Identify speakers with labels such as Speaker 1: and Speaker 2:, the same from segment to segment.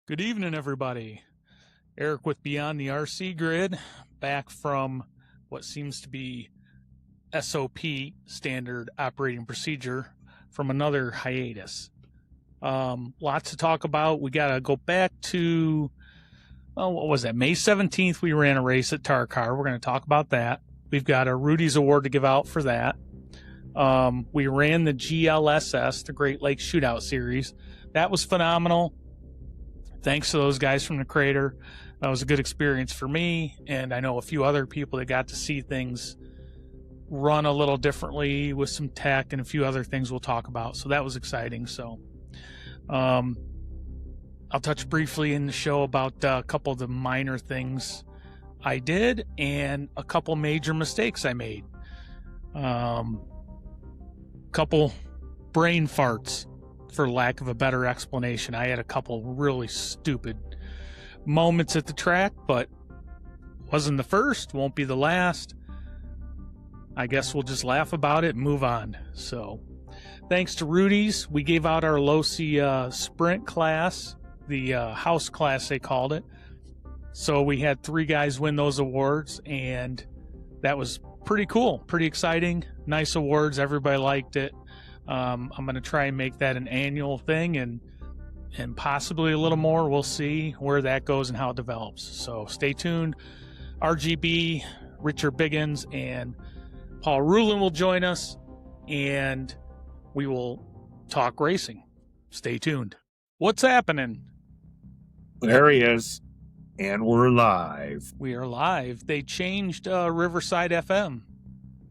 Speaker 1: Good evening, everybody. Eric with Beyond the RC Grid, back from what seems to be SOP, Standard Operating Procedure, from another hiatus. Lots to talk about. We got to go back to, what was that? May 17th, we ran a race at Tarcar. We're going to talk about that. We've got a Rudy's Award to give out for that. We ran the GLSS, the Great Lakes Shootout Series. That was phenomenal. Thanks to those guys from the Crater. That was a good experience for me, and I know a few other people that got to see things run a little differently with some tech and a few other things we'll talk about. So that was exciting. So I'll touch briefly in the show about a couple of the minor things I did and a couple major mistakes I made. Couple brain farts, for lack of a better explanation. I had a couple really stupid moments at the track, but wasn't the first, won't be the last. I guess we'll just laugh about it and move on. So thanks to Rudy's, we gave out our Losi sprint class, the house class they called it. So we had 3 guys win those awards, and that was pretty cool, pretty exciting. Nice awards, everybody liked it. I'm going to try and make that an annual thing and possibly a little more. We'll see where that goes and how it develops. So stay tuned. RGB, Richard Biggins, and Paul Rulin will join us, and we will talk racing. Stay tuned. What's happening?
Speaker 2: There he is, and we're live.
Speaker 1: We are live. They changed Riverside FM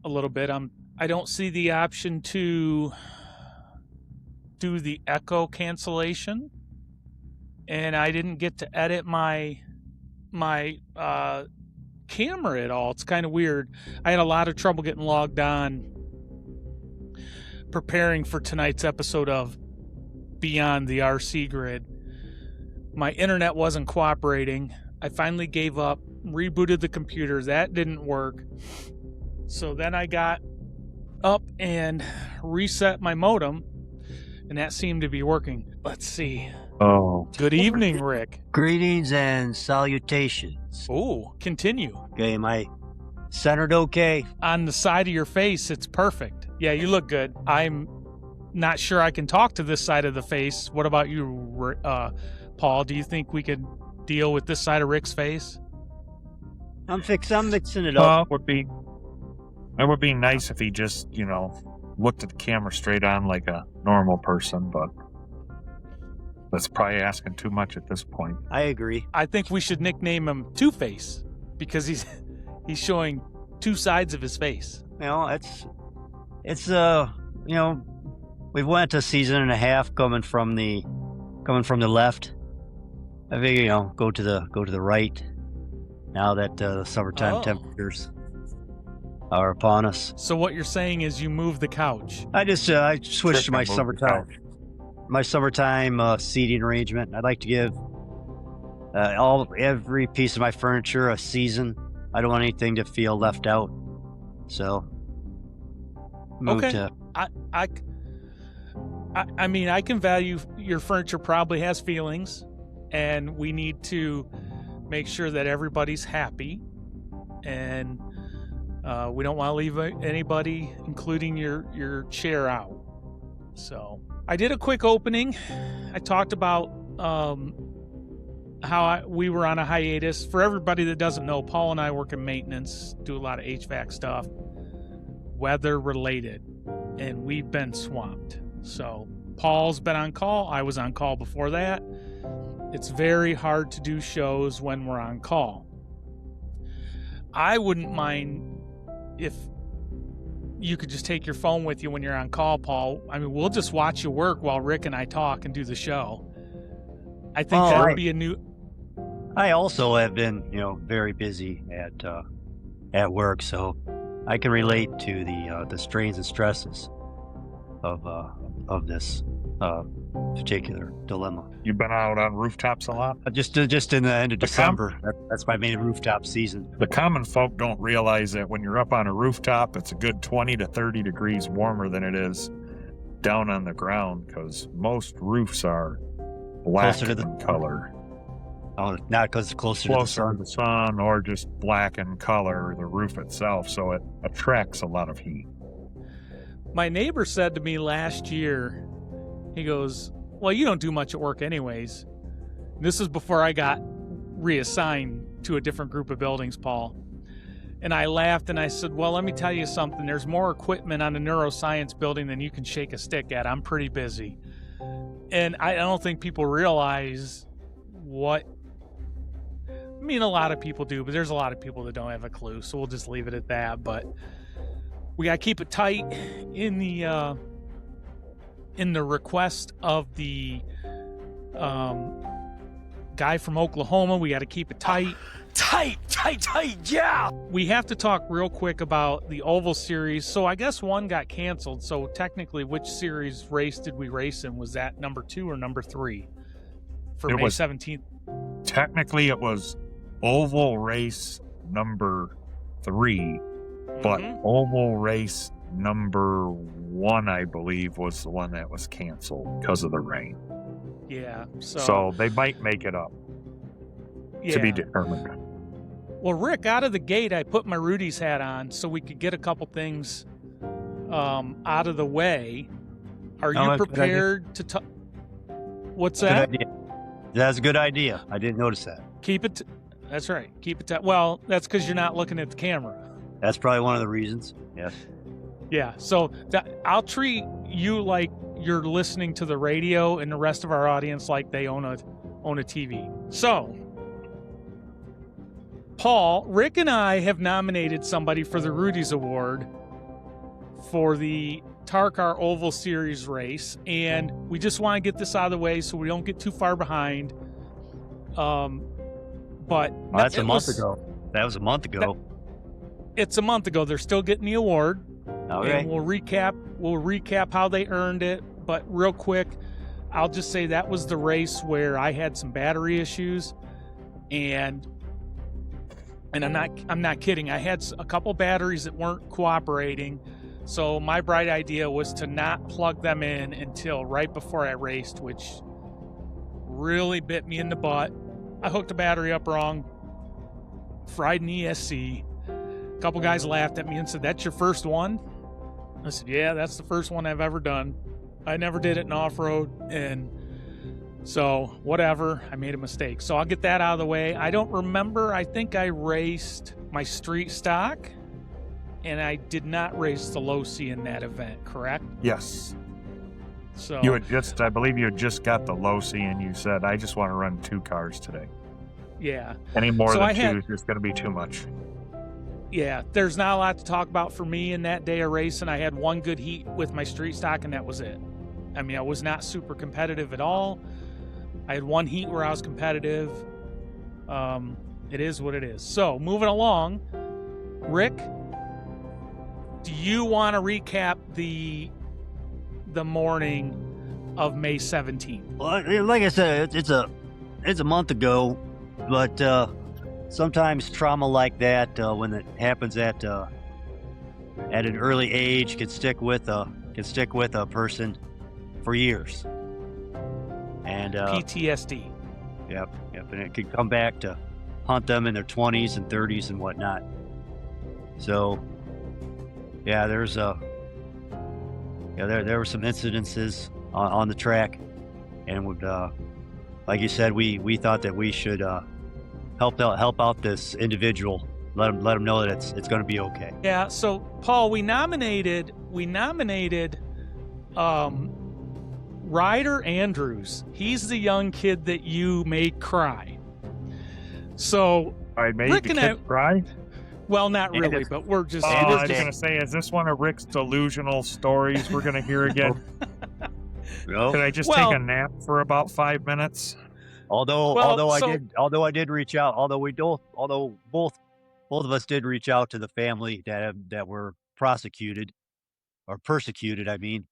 Speaker 1: a little bit. I don't see the option to do the echo cancellation, and I didn't get to edit my camera at all. It's kind of weird. I had a lot of trouble getting logged on preparing for tonight's episode of Beyond the RC Grid. My internet wasn't cooperating. I finally gave up, rebooted the computer. That didn't work. So then I got up and reset my modem, and that seemed to be working. Let's see.
Speaker 2: Oh.
Speaker 1: Good evening, Rick.
Speaker 3: Greetings and salutations.
Speaker 1: Oh, continue.
Speaker 3: Okay, am I centered okay?
Speaker 1: On the side of your face, it's perfect. Yeah, you look good. I'm not sure I can talk to this side of the face. What about you, Paul? Do you think we could deal with this side of Rick's face?
Speaker 3: I'm mixing it up.
Speaker 2: It would be nice if he just, looked at the camera straight on like a normal person, but that's probably asking too much at this point.
Speaker 3: I agree.
Speaker 1: I think we should nickname him Two-Face because he's showing two sides of his face.
Speaker 3: We've went a season and a half coming from the left. I figure, go to the right now that the summertime temperatures are upon us.
Speaker 1: So what you're saying is you move the couch.
Speaker 3: I switched to my summertime seating arrangement. I'd like to give every piece of my furniture a season. I don't want anything to feel left out. So
Speaker 1: I mean, I can value your furniture probably has feelings, and we need to make sure that everybody's happy, and we don't want to leave anybody, including your chair, out. So I did a quick opening. I talked about how we were on a hiatus. For everybody that doesn't know, Paul and I work in maintenance, do a lot of HVAC stuff, weather related, and we've been swamped. So Paul's been on call. I was on call before that. It's very hard to do shows when we're on call. I wouldn't mind if you could just take your phone with you when you're on call, Paul. I mean, we'll just watch you work while Rick and I talk and do the show. I think that would be a new...
Speaker 3: I also have been, very busy at work, so I can relate to the strains and stresses of this particular dilemma.
Speaker 2: You've been out on rooftops a lot?
Speaker 3: Just in the end of
Speaker 2: The
Speaker 3: December. That's my main rooftop season.
Speaker 2: The common folk don't realize that when you're up on a rooftop, it's a good 20 to 30 degrees warmer than it is down on the ground, because most roofs are black
Speaker 3: Closer to the-
Speaker 2: in color.
Speaker 3: Oh, not because it's closer to the sun.
Speaker 2: Or just black in color, the roof itself, so it attracts a lot of heat.
Speaker 1: My neighbor said to me last year, he goes, well, you don't do much at work anyways. This is before I got reassigned to a different group of buildings, Paul. And I laughed and I said, well, let me tell you something. There's more equipment on a neuroscience building than you can shake a stick at. I'm pretty busy. And I don't think people realize what... I mean, a lot of people do, but there's a lot of people that don't have a clue. So we'll just leave it at that. But we got to keep it tight in the request of the guy from Oklahoma. We got to keep it tight. Tight, yeah! We have to talk real quick about the Oval Series. So I guess one got canceled. So technically, which series race did we race in? Was that number 2 or number 3 for May 17th?
Speaker 2: Technically, it was Oval Race number 3, but Oval Race number 1, I believe, was the one that was canceled because of the rain.
Speaker 1: Yeah.
Speaker 2: So they might make it up. To be determined.
Speaker 1: Well, Rick, out of the gate, I put my Rudy's hat on so we could get a couple things out of the way. Are you prepared to talk? What's that?
Speaker 3: Good idea. That's a good idea. I didn't notice that.
Speaker 1: Keep it. That's right. Keep it. Well, that's because you're not looking at the camera.
Speaker 3: That's probably one of the reasons. Yes.
Speaker 1: Yeah. So I'll treat you like you're listening to the radio, and the rest of our audience like they own a TV. So, Paul, Rick and I have nominated somebody for the Rudy's Award for the Tarcar Oval Series race, and we just want to get this out of the way so we don't get too far behind. But
Speaker 3: that's a month ago. That was a month ago.
Speaker 1: It's a month ago. They're still getting the award.
Speaker 3: Okay.
Speaker 1: And we'll recap how they earned it. But real quick, I'll just say that was the race where I had some battery issues, and I'm not kidding. I had a couple batteries that weren't cooperating. So my bright idea was to not plug them in until right before I raced, which really bit me in the butt. I hooked the battery up wrong, fried an ESC. A couple guys laughed at me and said, "That's your first one?" I said, "Yeah, that's the first one I've ever done. I never did it in off-road, and so whatever, I made a mistake." So I'll get that out of the way. I don't remember. I think I raced my street stock, and I did not race the low C in that event, correct?
Speaker 2: Yes.
Speaker 1: So
Speaker 2: I believe you had just got the low C, and you said, "I just want to run 2 cars today."
Speaker 1: Yeah.
Speaker 2: Any more than 2 is just going to be too much.
Speaker 1: Yeah, there's not a lot to talk about for me in that day of racing. I had one good heat with my street stock, and that was it. I mean, I was not super competitive at all. I had one heat where I was competitive. It is what it is. So, moving along, Rick, do you want to recap the morning of May 17th?
Speaker 3: Well, like I said, it's a month ago, but sometimes trauma like that, when it happens at an early age, can stick with a person for years. And
Speaker 1: PTSD.
Speaker 3: Yep, and it could come back to haunt them in their 20s and 30s and whatnot. So, yeah, there were some incidences on the track, and would, like you said, we thought that we should help out this individual, let him know that it's going to be okay.
Speaker 1: Yeah. So, Paul, we nominated Ryder Andrews. He's the young kid that you made cry. So
Speaker 2: I made Rick the kid cry?
Speaker 1: Well, not really, but we're just...
Speaker 2: I was going to say, is this one of Rick's delusional stories we're going to hear again?
Speaker 3: No.
Speaker 2: Could I just take a nap for about 5 minutes?
Speaker 3: Although I did reach out, although both of us did reach out to the family that were persecuted, I mean.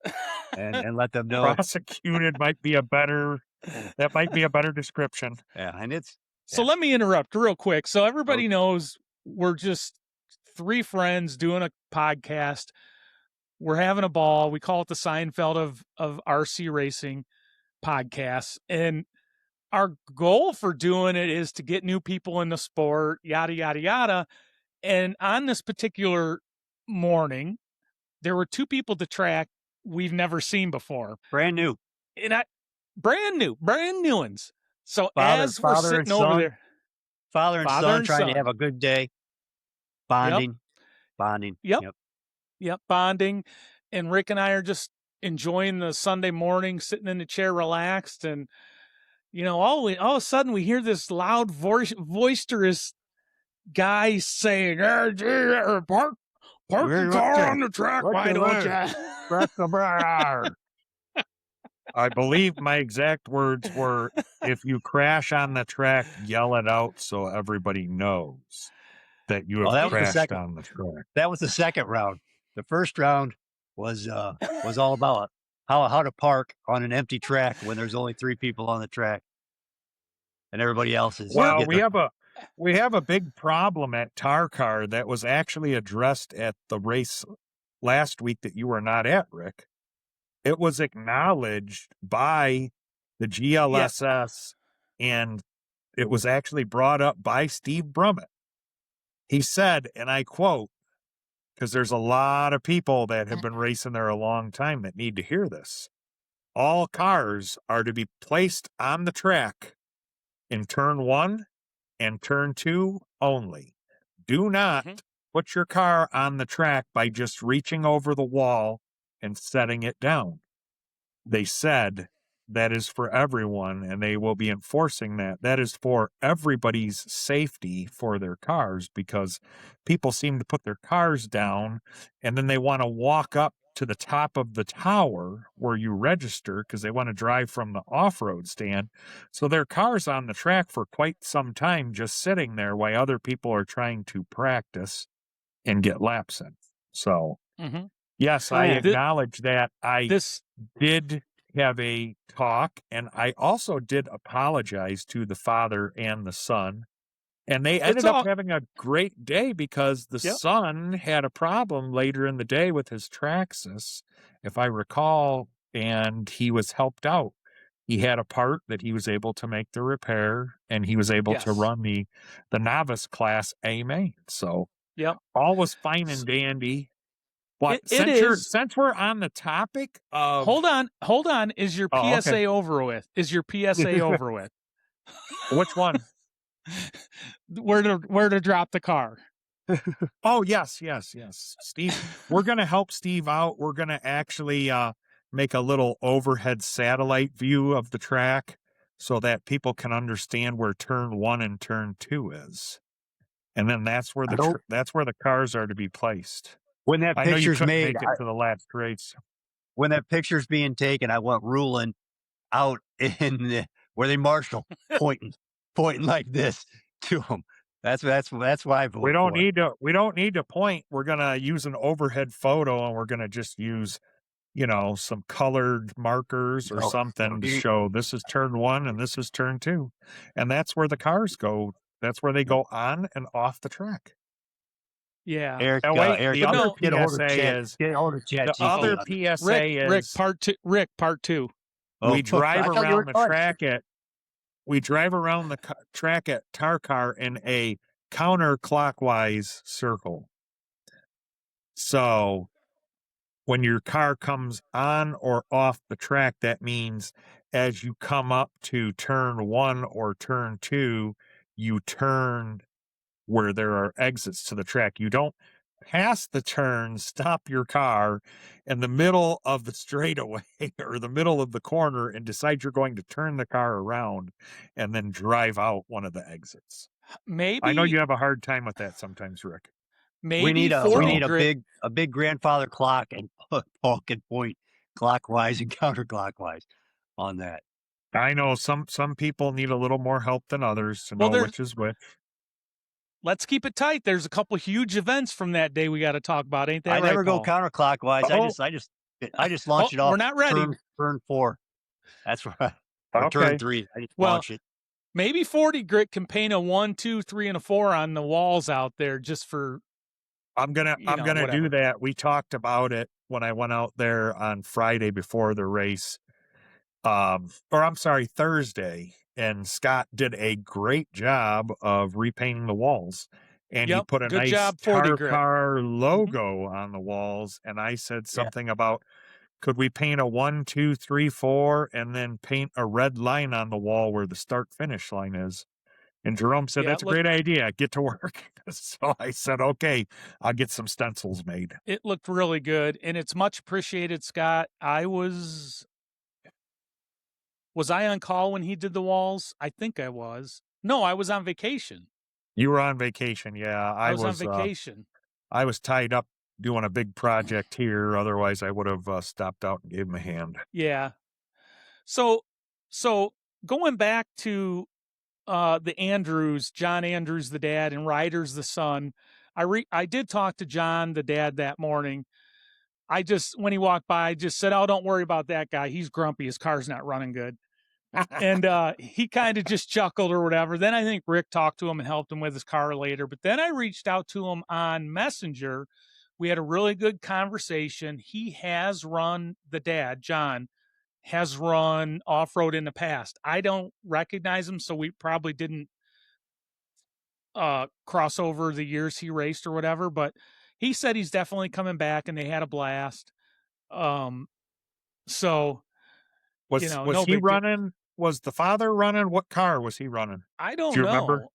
Speaker 3: and let them know.
Speaker 2: Prosecuted might be a better description.
Speaker 3: Yeah, and it's
Speaker 1: So let me interrupt real quick. So everybody knows we're just three friends doing a podcast. We're having a ball. We call it the Seinfeld of RC racing podcasts. And our goal for doing it is to get new people in the sport, yada, yada, yada. And on this particular morning, there were two people at the track we've never seen before.
Speaker 3: brand new.
Speaker 1: And brand new ones. So as we're sitting over there,
Speaker 3: father and son trying to have a good day, bonding.
Speaker 1: Yep, bonding. And Rick and I are just enjoying the Sunday morning, sitting in the chair, relaxed, and all of a sudden we hear this loud, boisterous guy saying, "Park your car on the track, why don't you?"
Speaker 2: I believe my exact words were, "If you crash on the track, yell it out so everybody knows that you have crashed on the track."
Speaker 3: That was the second round. The first round was all about how to park on an empty track when there's only 3 people on the track, and everybody else is.
Speaker 2: Well, we have a big problem at Tarcar that was actually addressed at the race last week that you were not at, Rick. It was acknowledged by the GLSS, and it was actually brought up by Steve Brummett. He said, and I quote, because there's a lot of people that have been racing there a long time that need to hear this. All cars are to be placed on the track in turn 1 and turn 2 only. Do not put your car on the track by just reaching over the wall and setting it down. They said that is for everyone, and they will be enforcing that. That is for everybody's safety for their cars, because people seem to put their cars down and then they want to walk up to the top of the tower where you register because they want to drive from the off-road stand. So their car's on the track for quite some time just sitting there while other people are trying to practice and get laps in. So, yes, I acknowledge that. I did have a talk, and I also did apologize to the father and the son. And they ended up having a great day because the son had a problem later in the day with his Traxxas, if I recall, and he was helped out. He had a part that he was able to make the repair, and he was able to run the novice class A main. So all was fine and dandy. But since we're on the topic of...
Speaker 1: Hold on. Is your PSA over with? Is your PSA over with?
Speaker 2: Which one?
Speaker 1: Where to drop the car?
Speaker 2: Oh, yes. Steve, we're going to help Steve out. We're going to actually make a little overhead satellite view of the track so that people can understand where turn 1 and turn 2 is. And then that's where the cars are to be placed.
Speaker 3: When that picture's made,
Speaker 2: make it to the last race.
Speaker 3: When that picture's being taken, I want ruling out in where they marshal pointing like this to them. That's why I vote.
Speaker 2: We don't need to point. We're gonna use an overhead photo, and we're gonna just use, some colored markers or something to show this is turn 1 and this is turn 2, and that's where the cars go. That's where they go on and off the track.
Speaker 1: Yeah.
Speaker 3: Eric,
Speaker 2: the other PSA is
Speaker 1: Rick part 2.
Speaker 2: We drive around the track at Tarcar in a counterclockwise circle. So when your car comes on or off the track, that means as you come up to turn 1 or turn 2, you turn where there are exits to the track. You don't pass the turn, stop your car in the middle of the straightaway or the middle of the corner and decide you're going to turn the car around and then drive out one of the exits.
Speaker 1: Maybe
Speaker 2: I know you have a hard time with that sometimes, Rick.
Speaker 1: Maybe
Speaker 3: we need a big grandfather clock and Paul can point clockwise and counterclockwise on that.
Speaker 2: I know some people need a little more help than others to know which is which.
Speaker 1: Let's keep it tight. There's a couple huge events from that day we got to talk about, ain't that right,
Speaker 3: I never go
Speaker 1: Paul?
Speaker 3: counterclockwise. I just I just launched it off.
Speaker 1: We're not ready.
Speaker 3: Turn 4. That's where or turn 3. I just launched it.
Speaker 1: Maybe 40 Grit can paint a 1, 2, 3, and a 4 on the walls out there just for.
Speaker 2: I'm gonna do that. We talked about it when I went out there on Friday before the race. Or I'm sorry, Thursday. And Scott did a great job of repainting the walls. And he put a
Speaker 1: good
Speaker 2: nice
Speaker 1: job, 40 Grit.
Speaker 2: Tarcar logo on the walls. And I said something about, could we paint a 1, 2, 3, 4, and then paint a red line on the wall where the start finish line is? And Jerome said, that's a great idea. Get to work. So I said, okay, I'll get some stencils made.
Speaker 1: It looked really good, and it's much appreciated, Scott. Was I on call when he did the walls? I think I was. No, I was on vacation.
Speaker 2: You were on vacation, yeah.
Speaker 1: I was on vacation.
Speaker 2: I was tied up doing a big project here. Otherwise, I would have stopped out and gave him a hand.
Speaker 1: Yeah. So going back to the Andrews, John Andrews, the dad, and Ryder's the son. I did talk to John, the dad, that morning. When he walked by, I just said, "Oh, don't worry about that guy. He's grumpy. His car's not running good." And he kind of just chuckled or whatever. Then I think Rick talked to him and helped him with his car later. But then I reached out to him on Messenger. We had a really good conversation. He has run, the dad, John, has run off-road in the past. I don't recognize him, so we probably didn't cross over the years he raced or whatever, but he said he's definitely coming back and they had a blast. So
Speaker 2: was he running? Was the father running? What car was he running?
Speaker 1: I don't
Speaker 2: know.
Speaker 1: Remember?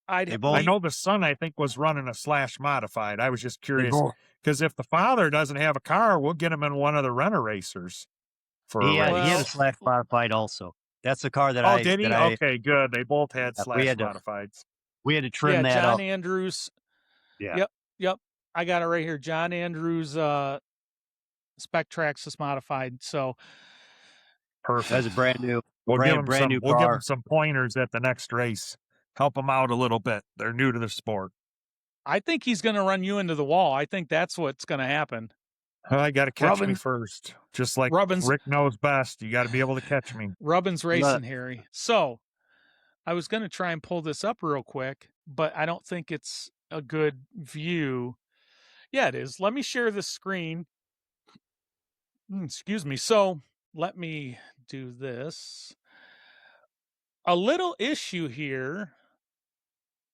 Speaker 2: I know the son, I think, was running a Slash modified. I was just curious because if the father doesn't have a car, we'll get him in one of the renter racers.
Speaker 3: He had a Slash modified also. That's the car that
Speaker 2: did he? Okay, good. They both had Slash modifieds.
Speaker 3: We had to trim that
Speaker 1: John
Speaker 3: up.
Speaker 1: Andrews.
Speaker 2: Yeah.
Speaker 1: Yep. I got it right here. John Andrews Spec Traxxas modified. So
Speaker 2: perfect.
Speaker 3: That's a brand new.
Speaker 2: We'll give them some pointers at the next race. Help them out a little bit. They're new to the sport.
Speaker 1: I think he's going to run you into the wall. I think that's what's going to happen.
Speaker 2: I got to catch me first. Just like Rick knows best. You got to be able to catch me.
Speaker 1: Rubbin's racing, Harry. So I was going to try and pull this up real quick, but I don't think it's a good view. Yeah, it is. Let me share the screen. Excuse me. So let me do this. A little issue here.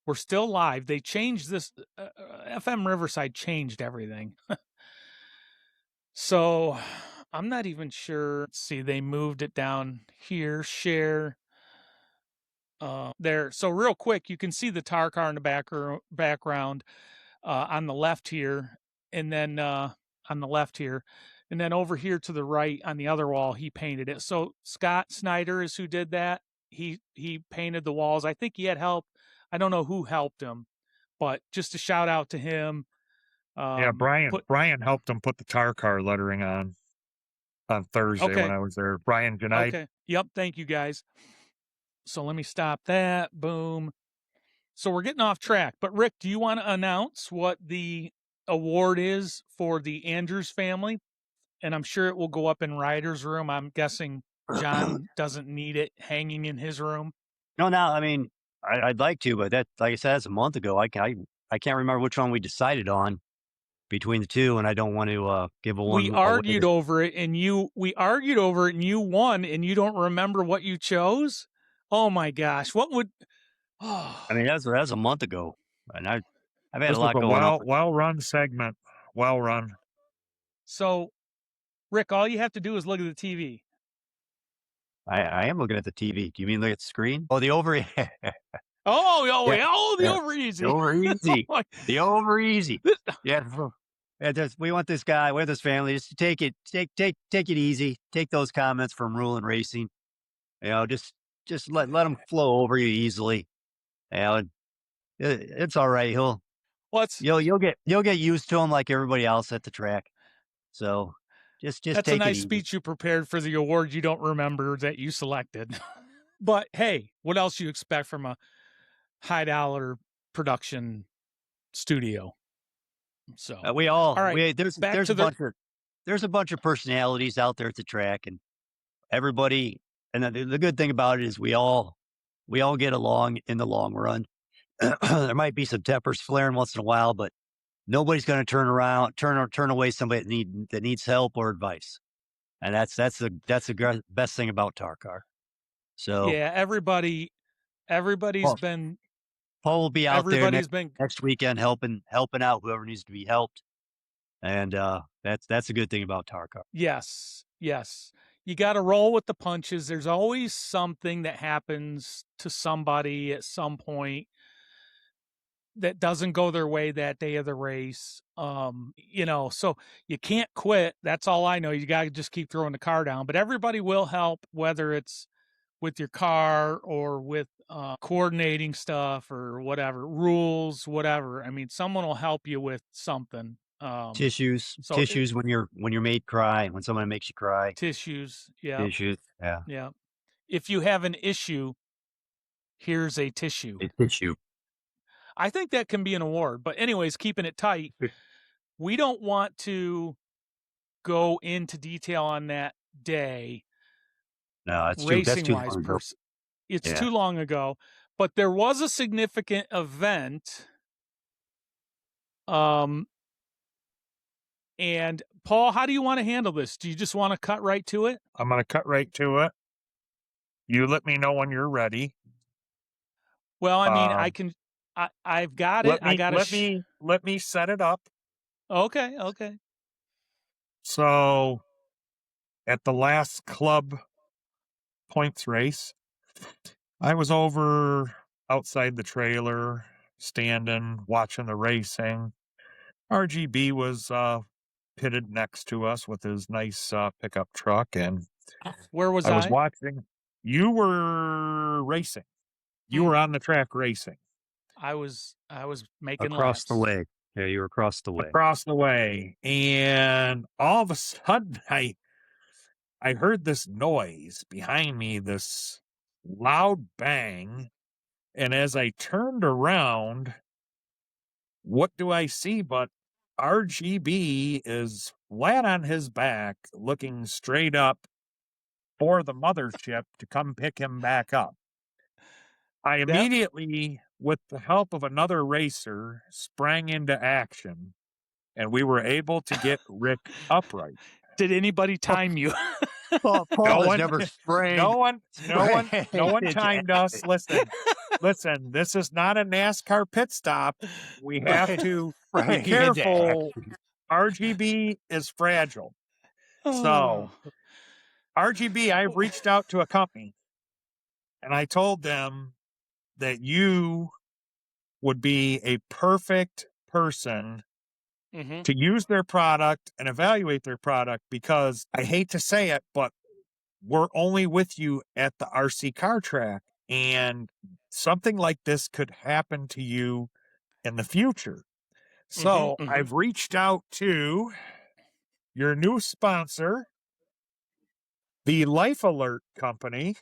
Speaker 1: We're still live. They changed this. FM Riverside changed everything. So I'm not even sure. Let's see, they moved it down here. Share. There. So real quick, you can see the Tarcar in the background on the left here, and then on the left here, and then over here to the right on the other wall, he painted it. So Scott Snyder is who did that. He painted the walls. I think he had help. I don't know who helped him, but just a shout out to him.
Speaker 2: Brian helped him put the Tarcar lettering on Thursday when I was there. Brian Genide.
Speaker 1: Okay. Yep. Thank you, guys. So let me stop that. Boom. So we're getting off track. But Rick, do you want to announce what the award is for the Andrews family? And I'm sure it will go up in Ryder's room. I'm guessing John doesn't need it hanging in his room.
Speaker 3: No, I mean, I'd like to, but that, like I said, that's a month ago. I can't remember which one we decided on between the two, and I don't want to give a one.
Speaker 1: We argued over it, and you won, and you don't remember what you chose? Oh my gosh! What would?
Speaker 3: Oh. I mean, that's a month ago, and I've had a lot going on.
Speaker 2: Well run segment. Well run.
Speaker 1: So, Rick, all you have to do is look at the TV.
Speaker 3: I am looking at the TV. Do you mean look at the screen? Oh, the over.
Speaker 1: The over easy.
Speaker 3: The over easy. The over easy. Yeah. We want this guy, we want this family just to take it easy. Take those comments from Ruling Racing. Just let them flow over you easily. It's all right. You'll get used to him like everybody else at the track. So just
Speaker 1: that's
Speaker 3: take
Speaker 1: a nice
Speaker 3: it
Speaker 1: speech you prepared for the award you don't remember that you selected. But hey, what else you expect from a high dollar production studio? So
Speaker 3: we all right.
Speaker 1: There's a bunch of
Speaker 3: there's a bunch of personalities out there at the track, and everybody. And the good thing about it is we all get along in the long run. There might be some tempers flaring once in a while, but nobody's going to turn away somebody that needs help or advice. And that's the best thing about Tarcar. So
Speaker 1: Yeah, everybody's
Speaker 3: Paul,
Speaker 1: been
Speaker 3: Paul will be out there
Speaker 1: everybody's been
Speaker 3: next weekend helping out whoever needs to be helped. And that's a good thing about Tarcar.
Speaker 1: yes. You got to roll with the punches. There's always something that happens to somebody at some point that doesn't go their way that day of the race. So you can't quit. That's all I know. You got to just keep throwing the car down, but everybody will help, whether it's with your car or with coordinating stuff or whatever, rules, whatever. I mean, someone will help you with something.
Speaker 3: Tissues when you're made cry, when someone makes you cry.
Speaker 1: Tissues. Yeah.
Speaker 3: Tissues. Yeah.
Speaker 1: Yeah. If you have an issue, here's a tissue.
Speaker 3: A tissue.
Speaker 1: I think that can be an award. But anyways, keeping it tight, we don't want to go into detail on that day.
Speaker 3: No, that's
Speaker 1: racing
Speaker 3: too
Speaker 1: wise.
Speaker 3: long ago.
Speaker 1: It's too long ago. But there was a significant event. And Paul, how do you want to handle this? Do you just want to cut right to it?
Speaker 2: I'm going to cut right to it. You let me know when you're ready.
Speaker 1: Well, I mean, I've got it.
Speaker 2: Let me set it up.
Speaker 1: Okay.
Speaker 2: So, at the last club points race, I was over outside the trailer, standing, watching the racing. RGB was pitted next to us with his nice pickup truck, and
Speaker 1: where was
Speaker 2: I was watching. You were racing. You were on the track racing.
Speaker 1: I was making
Speaker 3: across
Speaker 1: laps.
Speaker 3: the way. Yeah, you were across the way.
Speaker 2: Across the way, and all of a sudden, I heard this noise behind me, this loud bang, and as I turned around, what do I see but RGB is flat on his back, looking straight up for the mothership to come pick him back up. I immediately, with the help of another racer, sprang into action, and we were able to get Rick upright.
Speaker 1: Did anybody time you?
Speaker 3: Paul has never sprayed.
Speaker 2: No one timed us. Listen, this is not a NASCAR pit stop. We have to be careful. RGB is fragile. So, RGB, I've reached out to a company, and I told them that you would be a perfect person to use their product and evaluate their product, because I hate to say it, but we're only with you at the RC car track, and something like this could happen to you in the future. So I've reached out to your new sponsor, the Life Alert Company.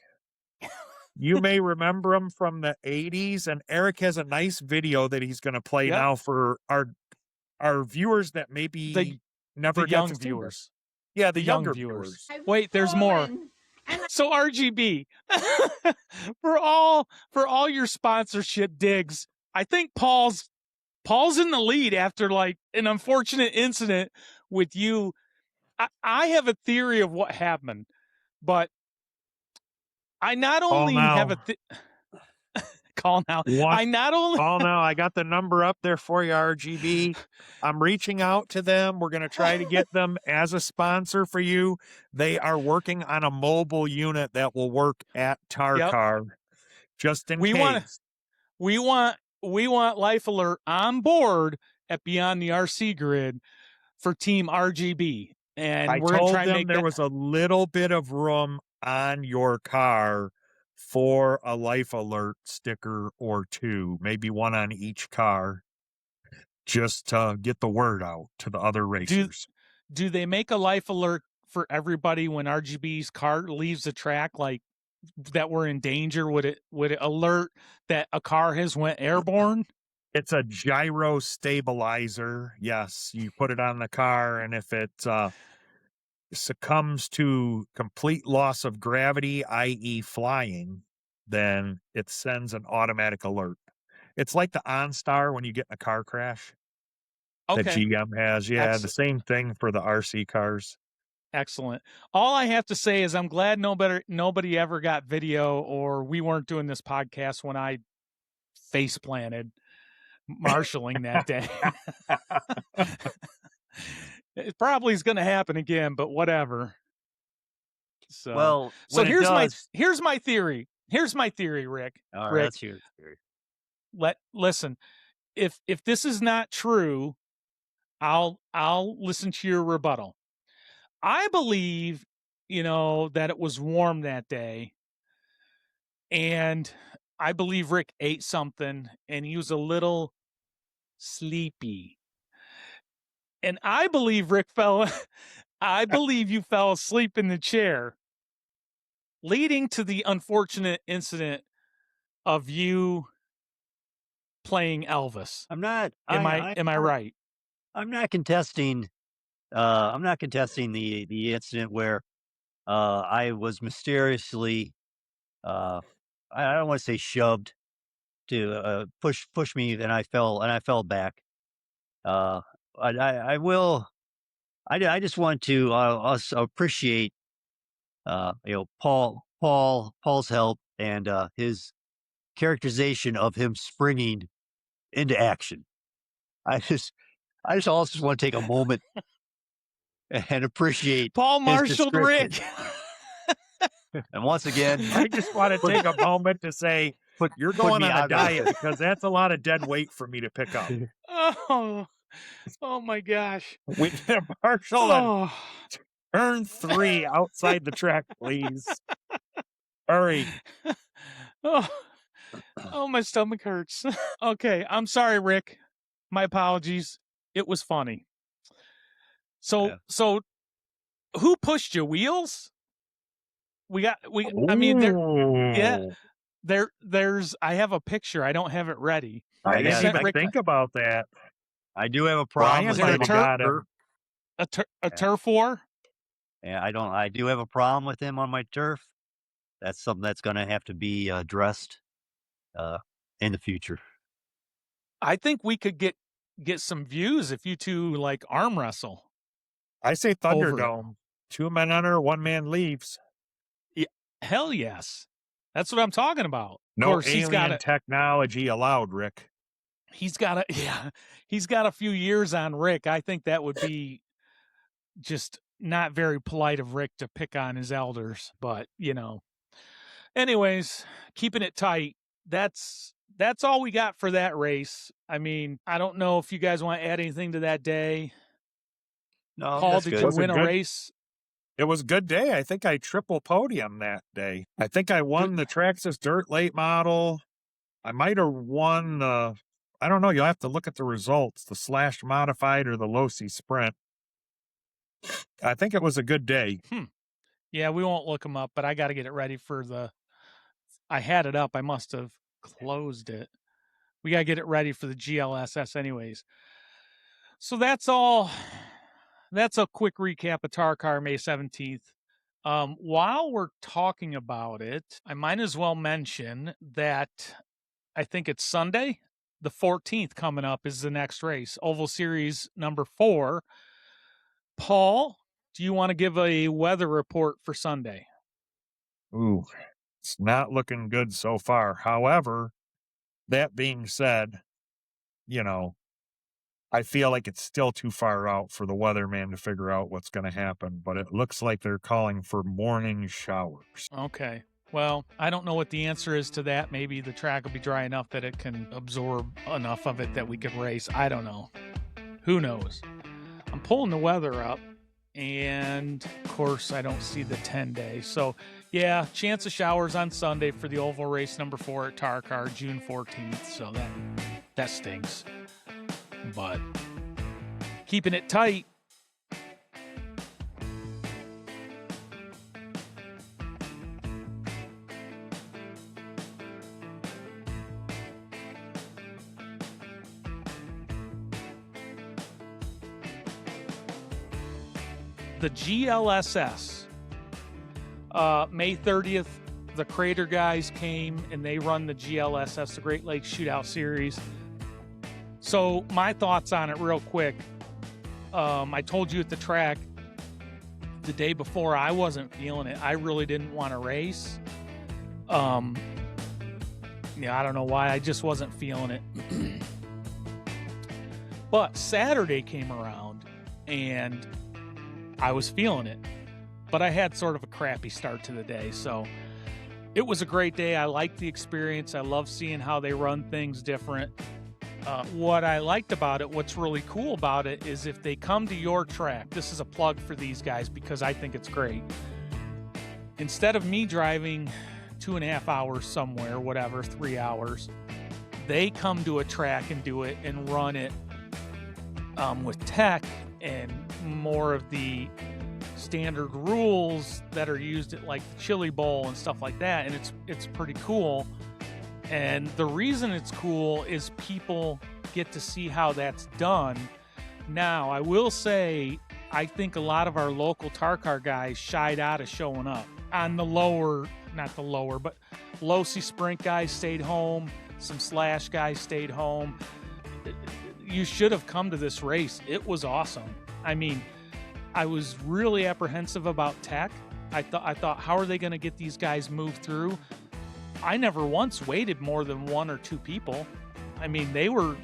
Speaker 2: You may remember them from the 80s, and Eric has a nice video that he's going to play now for our viewers that maybe never
Speaker 1: the
Speaker 2: got
Speaker 1: young
Speaker 2: to see
Speaker 1: viewers.
Speaker 2: this. Yeah, the younger viewers.
Speaker 1: Wait, there's more. So RGB, for all your sponsorship digs, I think Paul's in the lead after like an unfortunate incident with you. I have a theory of what happened, but I not only have a call now. I
Speaker 2: got the number up there for you, RGB. I'm reaching out to them. We're going to try to get them as a sponsor for you. They are working on a mobile unit that will work at Tarcar, just in case.
Speaker 1: We want Life Alert on board at Beyond the RC Grid for Team RGB. And
Speaker 2: I told them there was a little bit of room on your car for a Life Alert sticker or two, maybe one on each car, just to get the word out to the other racers.
Speaker 1: Do they make a Life Alert for everybody when RGB's car leaves the track, like that we're in danger? Would it alert that a car has went airborne?
Speaker 2: It's a gyro stabilizer. Yes, you put it on the car, and if it succumbs to complete loss of gravity, i.e., flying, then it sends an automatic alert. It's like the OnStar when you get in a car crash that
Speaker 1: Okay.
Speaker 2: GM has. Yeah, the same thing for the RC cars.
Speaker 1: Excellent. All I have to say is I'm glad nobody ever got video, or we weren't doing this podcast when I face planted marshaling that day. It probably is going to happen again, but whatever. So,
Speaker 3: Well,
Speaker 1: so
Speaker 3: when it does,
Speaker 1: here's my theory. Here's my theory, Rick.
Speaker 3: all right,
Speaker 1: Rick,
Speaker 3: that's your theory.
Speaker 1: listen. If this is not true, I'll listen to your rebuttal. I believe, that it was warm that day, and I believe Rick ate something and he was a little sleepy. And I believe I believe you fell asleep in the chair, leading to the unfortunate incident of you playing Elvis.
Speaker 3: I'm not.
Speaker 1: Am I right?
Speaker 3: I'm not contesting. I'm not contesting the incident where I was mysteriously. I don't want to say shoved to push me, and I fell back. I will. I just want to also appreciate Paul's help and his characterization of him springing into action. I just also want to take a moment and appreciate
Speaker 1: Paul
Speaker 3: his
Speaker 1: marshaled
Speaker 3: description.
Speaker 1: Rick.
Speaker 3: And once again,
Speaker 2: I just want to take a moment to say, you're
Speaker 3: put
Speaker 2: going
Speaker 3: me
Speaker 2: on a
Speaker 3: out of
Speaker 2: diet
Speaker 3: it.
Speaker 2: because that's a lot of dead weight for me to pick up.
Speaker 1: Oh my gosh.
Speaker 2: We can marshal on
Speaker 1: Oh.
Speaker 2: turn 3 outside the track, please. Hurry.
Speaker 1: Oh, my stomach hurts. Okay, I'm sorry, Rick. My apologies. It was funny. So who pushed you? Wheels? I mean, there's I have a picture. I don't have it ready.
Speaker 2: I didn't
Speaker 3: sent
Speaker 2: even think about that.
Speaker 3: I do have a problem.
Speaker 2: Brian
Speaker 1: Is there
Speaker 2: might have got him.
Speaker 1: a turf war?
Speaker 3: Yeah, I do have a problem with him on my turf. That's something that's going to have to be addressed in the future.
Speaker 1: I think we could get some views if you two like arm wrestle.
Speaker 2: I say Thunderdome. 2 men enter, 1 man leaves.
Speaker 1: Yeah, hell yes. That's what I'm talking about.
Speaker 2: No
Speaker 1: of course,
Speaker 2: alien technology allowed, Rick.
Speaker 1: He's got a few years on Rick. I think that would be just not very polite of Rick to pick on his elders, but anyways, keeping it tight. That's all we got for that race. I mean, I don't know if you guys want to add anything to that day.
Speaker 3: No,
Speaker 1: Paul,
Speaker 3: that's
Speaker 1: did
Speaker 3: good.
Speaker 1: you win a race?
Speaker 2: It was a good day. I think I triple podium that day. I think I won the Traxxas Dirt Late Model. I might have won the, I don't know, you'll have to look at the results, the Slash Modified or the Losi Sprint. I think it was a good day.
Speaker 1: Yeah, we won't look them up, but I got to get it ready for I had it up. I must have closed it. We got to get it ready for the GLSS anyways. So that's all. That's a quick recap of Tarcar May 17th. While we're talking about it, I might as well mention that I think it's Sunday, the 14th coming up is the next race, Oval Series number 4. Paul, do you want to give a weather report for Sunday?
Speaker 2: Ooh, it's not looking good so far. However, that being said, I feel like it's still too far out for the weatherman to figure out what's going to happen, but it looks like they're calling for morning showers.
Speaker 1: Okay. Well, I don't know what the answer is to that. Maybe the track will be dry enough that it can absorb enough of it that we could race. I don't know. Who knows? I'm pulling the weather up, and of course, I don't see the 10-day. So, yeah, chance of showers on Sunday for the oval race number 4 at Tarcar, June 14th. So that stinks. But keeping it tight. the GLSS. May 30th, the Crater guys came and they run the GLSS, the Great Lakes Shootout Series. So my thoughts on it real quick. I told you at the track the day before I wasn't feeling it. I really didn't want to race. I don't know why. I just wasn't feeling it. But Saturday came around and I was feeling it. But I had sort of a crappy start to the day. So it was a great day. I liked the experience. I love seeing how they run things different. What I liked about it, what's really cool about it, is if they come to your track, this is a plug for these guys because I think it's great. Instead of me driving 2.5 hours somewhere, whatever, 3 hours, they come to a track and do it and run it with tech and more of the standard rules that are used at like the Chili Bowl and stuff like that. And it's pretty cool. And the reason it's cool is people get to see how that's done. Now, I will say, I think a lot of our local Tarcar guys shied out of showing up. On the lower, not the lower, but low-C sprint guys stayed home. Some slash guys stayed home. You should have come to this race. It was awesome. I mean, I was really apprehensive about tech. I thought, how are they going to get these guys moved through? I never once waited more than 1 or 2 people. I mean, they were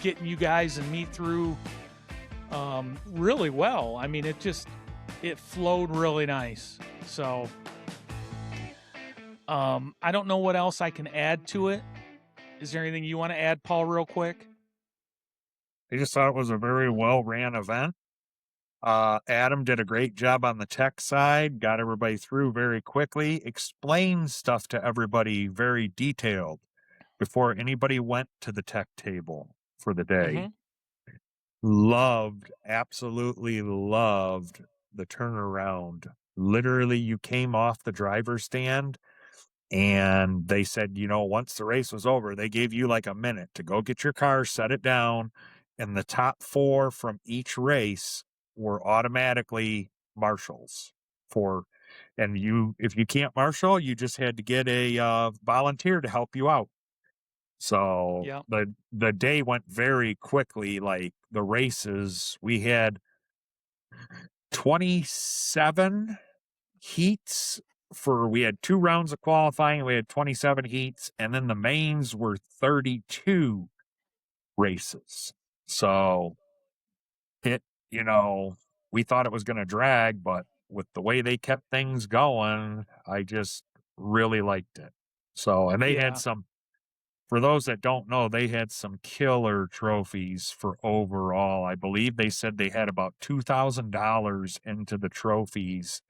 Speaker 1: getting you guys and me through really well. I mean, it flowed really nice. So I don't know what else I can add to it. Is there anything you want to add, Paul, real quick?
Speaker 2: I just thought it was a very well-ran event. Adam did a great job on the tech side, got everybody through very quickly, explained stuff to everybody very detailed before anybody went to the tech table for the day. Absolutely loved the turnaround. Literally, you came off the driver's stand and they said, once the race was over, they gave you like a minute to go get your car, set it down, and the top 4 from each race were automatically marshals and if you can't marshal, you just had to get a volunteer to help you out. So
Speaker 1: Yep.
Speaker 2: the day went very quickly. Like the races, we had 27 heats we had 2 rounds of qualifying. We had 27 heats, and then the mains were 32 races. So we thought it was going to drag, but with the way they kept things going, I just really liked it. So, and they had for those that don't know, they had some killer trophies for overall. I believe they said they had about $2,000 into the trophies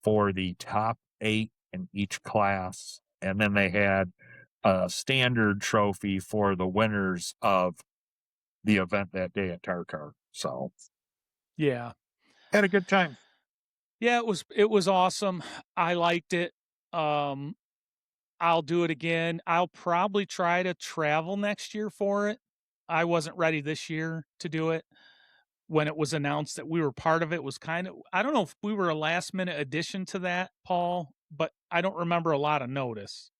Speaker 2: for the top 8 in each class. And then they had a standard trophy for the winners of the event that day at Tarcar. So,
Speaker 1: yeah.
Speaker 2: Had a good time.
Speaker 1: Yeah, it was awesome. I liked it. I'll do it again. I'll probably try to travel next year for it. I wasn't ready this year to do it. When it was announced that we were part of it, was kind of, I don't know if we were a last minute addition to that, Paul, but I don't remember a lot of notice.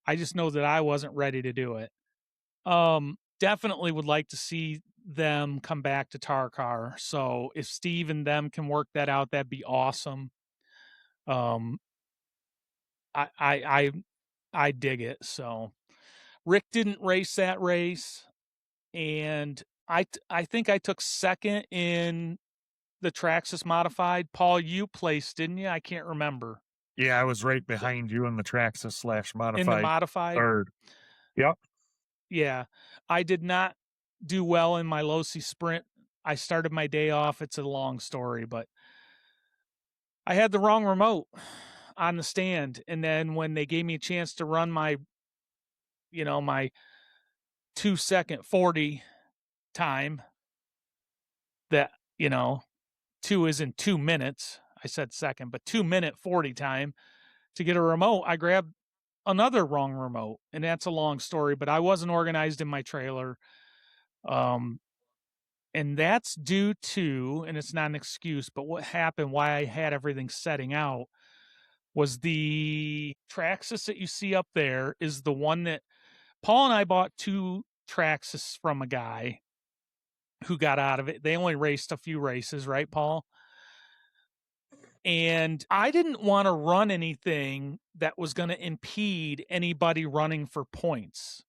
Speaker 1: I just know that I wasn't ready to do it. Definitely would like to see them come back to Tarcar. So if Steve and them can work that out, that'd be awesome. I dig it. So Rick didn't race that race, and I think I took second in the Traxxas modified. Paul, you placed, didn't you? I can't remember.
Speaker 2: Yeah, I was right behind you in the Traxxas /modified.
Speaker 1: In the modified?
Speaker 2: Third. Yep.
Speaker 1: Yeah. I did not do well in my low-C sprint. I started my day off. It's a long story, but I had the wrong remote on the stand. And then when they gave me a chance to run my 2-second 40 time, that, 2 is in 2 minutes. I said second, but 2-minute 40 time to get a remote, I grabbed another wrong remote, and that's a long story, but I wasn't organized in my trailer. And that's due to, and it's not an excuse, but what happened, why I had everything setting out, was the Traxxas that you see up there is the one that Paul and I bought 2 Traxxas from a guy who got out of it. They only raced a few races, right, Paul? And I didn't want to run anything that was going to impede anybody running for points.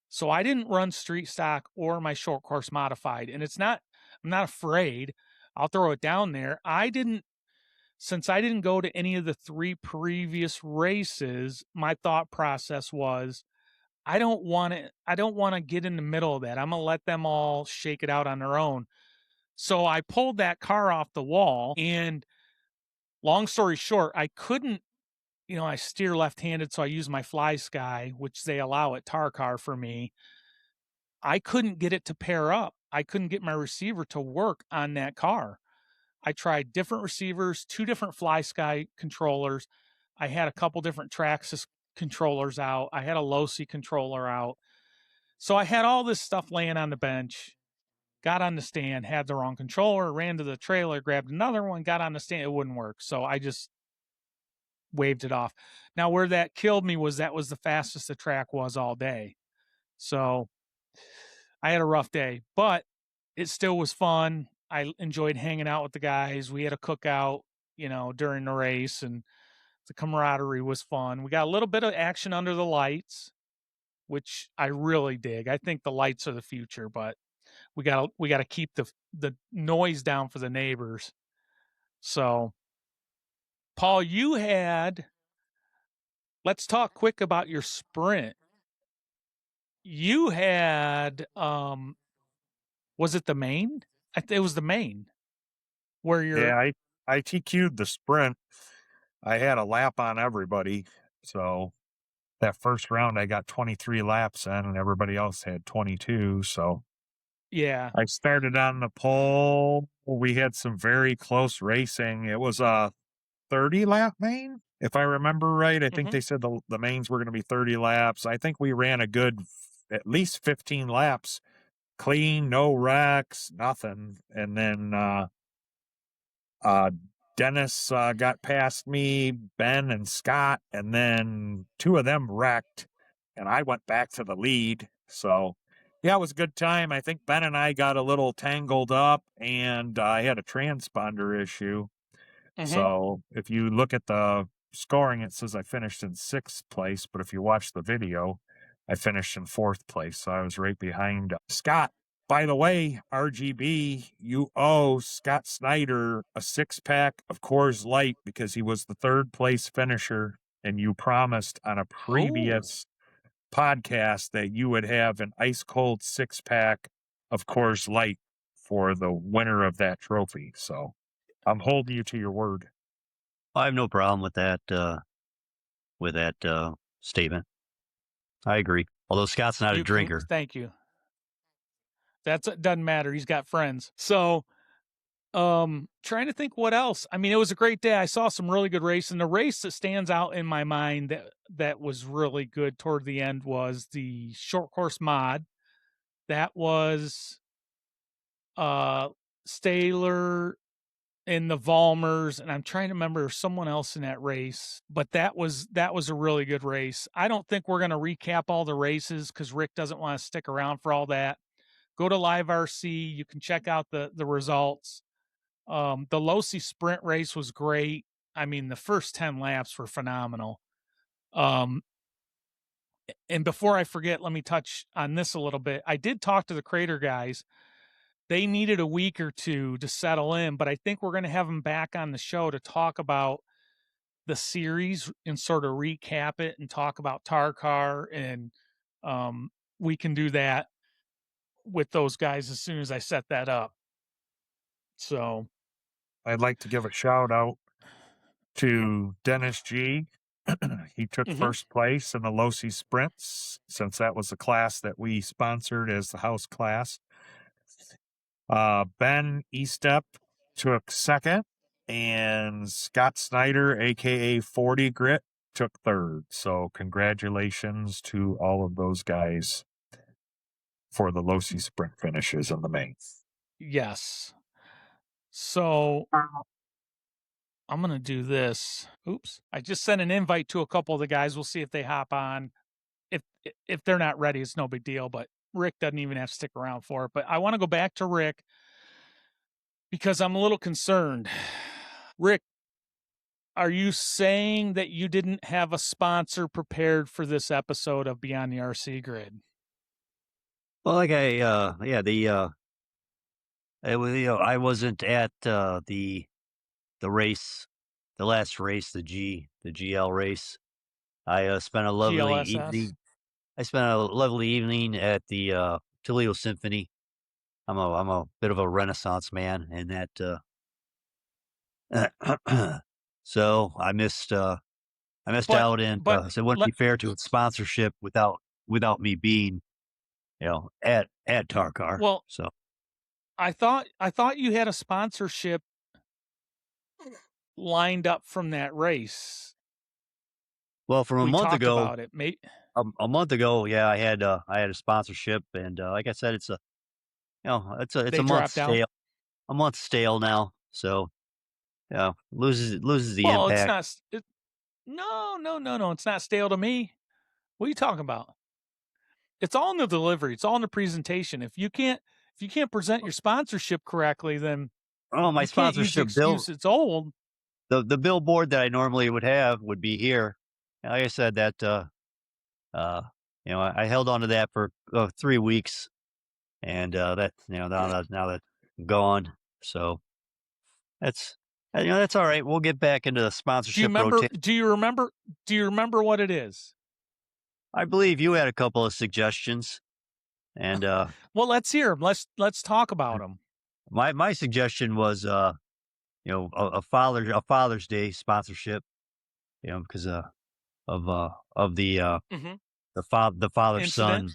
Speaker 1: So I didn't run street stock or my short course modified. And I'm not afraid. I'll throw it down there. Since I didn't go to any of the 3 previous races, my thought process was I don't want to get in the middle of that. I'm going to let them all shake it out on their own. So I pulled that car off the wall, and long story short, I couldn't, I steer left-handed, so I use my fly sky, which they allow at Tarcar for me. I couldn't get it to pair up. I couldn't get my receiver to work on that car. I tried different receivers, 2 different fly sky controllers. I had a couple different Traxxas controllers out. I had a Losi controller out. So I had all this stuff laying on the bench, got on the stand, had the wrong controller, ran to the trailer, grabbed another one, got on the stand. It wouldn't work. So I just waved it off. Now, where that killed me was that was the fastest the track was all day. So I had a rough day, but it still was fun. I enjoyed hanging out with the guys. We had a cookout, during the race, and the camaraderie was fun. We got a little bit of action under the lights, which I really dig. I think the lights are the future, but we got to keep the noise down for the neighbors. So, Paul, let's talk quick about your sprint. You had was it the main? It was the main where you're.
Speaker 2: Yeah, I TQ'd the sprint. I had a lap on everybody. So that first round, I got 23 laps in, and everybody else had 22. So
Speaker 1: Yeah.
Speaker 2: I started on the pole. We had some very close racing. It was a 30 lap main, if I remember right. I think they said the mains were going to be 30 laps. I think we ran a good at least 15 laps, clean, no wrecks, nothing. And then Dennis got past me, Ben and Scott, and then 2 of them wrecked, and I went back to the lead. So, yeah, it was a good time. I think Ben and I got a little tangled up, and I had a transponder issue. So, if you look at the scoring, it says I finished in 6th place, but if you watch the video, I finished in 4th place. So, I was right behind Scott. By the way, RGB, you owe Scott Snyder a 6-pack of Coors Light because he was the 3rd place finisher, and you promised on a previous podcast that you would have an ice cold 6-pack of Coors Light for the winner of that trophy. So I'm holding you to your word.
Speaker 3: I have no problem with that statement. I agree. Although Scott's not a drinker.
Speaker 1: Thank you. It doesn't matter. He's got friends. So, trying to think what else. I mean, it was a great day. I saw some really good racing. The race that stands out in my mind that was really good toward the end was the short course mod. That was Staylor and the Valmers, and I'm trying to remember someone else in that race, but that was a really good race. I don't think we're going to recap all the races because Rick doesn't want to stick around for all that. Go to Live RC. You can check out the results. The Losi sprint race was great. I mean, the first 10 laps were phenomenal. And before I forget, let me touch on this a little bit. I did talk to the Crater guys. They needed a week or 2 to settle in, but I think we're going to have them back on the show to talk about the series and sort of recap it and talk about Tarcar. And we can do that with those guys as soon as I set that up. So
Speaker 2: I'd like to give a shout out to Dennis G. He took first place in the Losi sprints, since that was the class that we sponsored as the house class. Ben Estep took 2nd, and Scott Snyder, aka 40 Grit, took 3rd. So congratulations to all of those guys for the Losi sprint finishes in the main.
Speaker 1: Yes. So I'm going to do this. Oops. I just sent an invite to a couple of the guys. We'll see if they hop on. If they're not ready, it's no big deal, but Rick doesn't even have to stick around for it. But I want to go back to Rick because I'm a little concerned. Rick, are you saying that you didn't have a sponsor prepared for this episode of Beyond the RC Grid?
Speaker 3: Well, like it was, I wasn't at the race, the last race, the GL race. I spent a lovely
Speaker 1: GLSS?
Speaker 3: evening. I spent a lovely evening at the Toledo Symphony. I'm a bit of a Renaissance man, and that so I missed out, and so it wouldn't be fair to its sponsorship without me being, at Tarcar.
Speaker 1: Well,
Speaker 3: so
Speaker 1: I thought you had a sponsorship lined up from that race.
Speaker 3: Well, from a month ago,
Speaker 1: about it.
Speaker 3: a month ago, yeah, I had a sponsorship, and like I said, it's a it's a month stale. A month stale now, so loses the impact.
Speaker 1: It's not. No. It's not stale to me. What are you talking about? It's all in the delivery. It's all in the presentation. If you can't present your sponsorship correctly, then
Speaker 3: my sponsorship bill.
Speaker 1: It's old.
Speaker 3: The billboard that I normally would have would be here. Like I said, that I held on to that for 3 weeks, and that now that's gone. So that's that's all right. We'll get back into the sponsorship.
Speaker 1: Do you remember what it is?
Speaker 3: I believe you had a couple of suggestions, and
Speaker 1: well, let's hear them. Let's talk about them.
Speaker 3: My suggestion was a Father's Day sponsorship, because of the the father son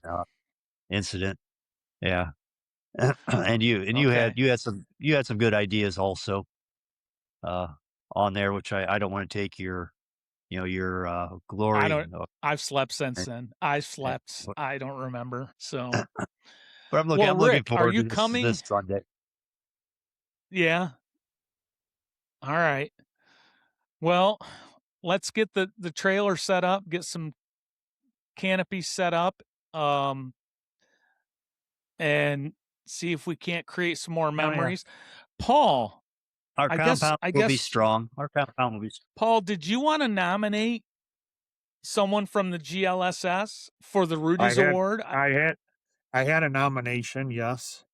Speaker 3: incident. Yeah. and you had some good ideas also on there, which I don't want to take your glory.
Speaker 1: I've slept since then. I don't remember. So
Speaker 3: but I'm looking forward to
Speaker 1: coming
Speaker 3: this Sunday.
Speaker 1: Yeah. All right. Well, let's get the trailer set up, get some canopies set up, and see if we can't create some more memories. Paul,
Speaker 3: our compound will be strong. Our compound will be strong.
Speaker 1: Paul, did you want to nominate someone from the GLSS for the Rudy's Award?
Speaker 2: I had a nomination, yes.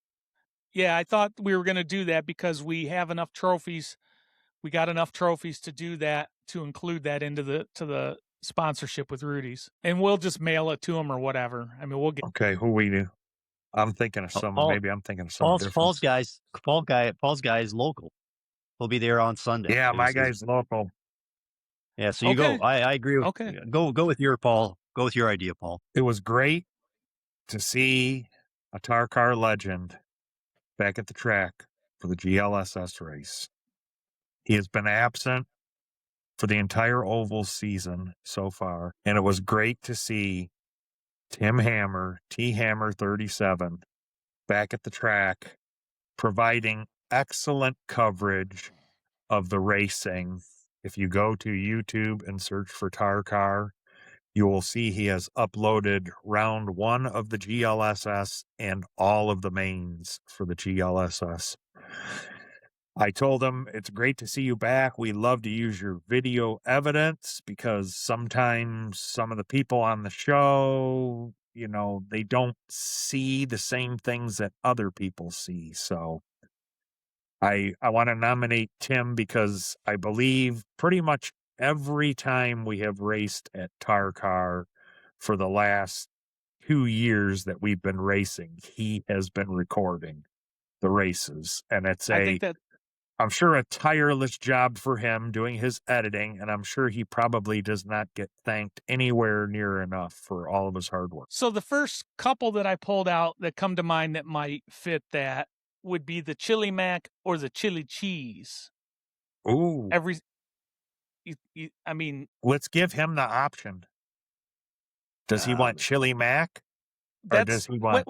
Speaker 1: Yeah, I thought we were going to do that because we have enough trophies. We got enough trophies to do that, to include that into the sponsorship with Rudy's, and we'll just mail it to them or whatever. I mean, we'll get.
Speaker 2: Okay, who we do? I'm thinking of someone. Maybe I'm thinking of someone different.
Speaker 3: Paul's guy is local. He'll be there on Sunday.
Speaker 2: Yeah, my guy's local.
Speaker 3: Yeah, so you go. I agree with. Okay. Go with your Paul. Go with your idea, Paul.
Speaker 2: It was great to see a Tarcar legend back at the track for the GLSS race. He has been absent for the entire oval season so far, and it was great to see Tim Hammer, T Hammer 37, back at the track, providing excellent coverage of the racing. If you go to YouTube and search for Tarcar, you will see he has uploaded round 1 of the GLSS and all of the mains for the GLSS. I told him, it's great to see you back. We love to use your video evidence because sometimes some of the people on the show, they don't see the same things that other people see. So I want to nominate Tim because I believe pretty much every time we have raced at Tarcar for the last 2 years that we've been racing, he has been recording the races. And it's I'm sure a tireless job for him doing his editing, and I'm sure he probably does not get thanked anywhere near enough for all of his hard work.
Speaker 1: So the first couple that I pulled out that come to mind that might fit that would be the chili mac or the chili cheese.
Speaker 2: Ooh.
Speaker 1: I mean,
Speaker 2: let's give him the option. Does he want chili mac Or does he want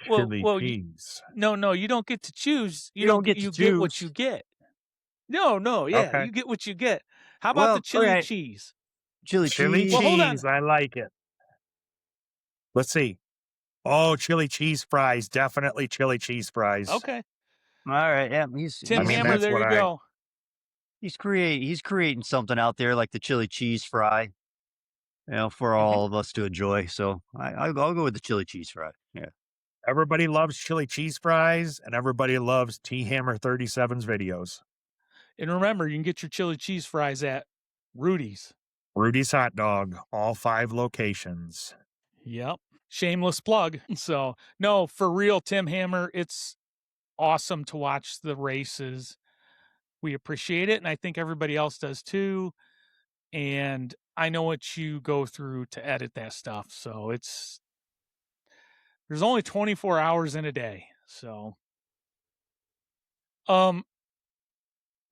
Speaker 2: chili cheese?
Speaker 1: No, you don't get to choose.
Speaker 3: You don't get to
Speaker 1: you get what
Speaker 3: choose.
Speaker 1: you get. No, yeah,
Speaker 2: Okay.
Speaker 1: you get what you get. How about
Speaker 3: Well,
Speaker 1: the chili
Speaker 3: okay.
Speaker 1: cheese?
Speaker 3: Chili
Speaker 2: Chili
Speaker 3: cheese.
Speaker 1: Well, hold on.
Speaker 2: cheese, I like it. Let's see. Oh, chili cheese fries, definitely chili cheese fries.
Speaker 1: Okay,
Speaker 3: All right. Yeah,
Speaker 1: Tim
Speaker 2: I mean,
Speaker 1: Hammer,
Speaker 2: that's
Speaker 1: there
Speaker 2: what
Speaker 1: you go.
Speaker 3: he's creating something out there like the chili cheese fry, for
Speaker 1: Mhm.
Speaker 3: all of us to enjoy. So I'll go with the chili cheese fry. Yeah.
Speaker 2: Everybody loves chili cheese fries, and everybody loves T Hammer 37's videos.
Speaker 1: And remember, you can get your chili cheese fries at Rudy's.
Speaker 2: Rudy's Hot Dog, all 5 locations.
Speaker 1: Yep. Shameless plug. So, no, for real, Tim Hammer, it's awesome to watch the races. We appreciate it, and I think everybody else does too. And I know what you go through to edit that stuff. So there's only 24 hours in a day. So,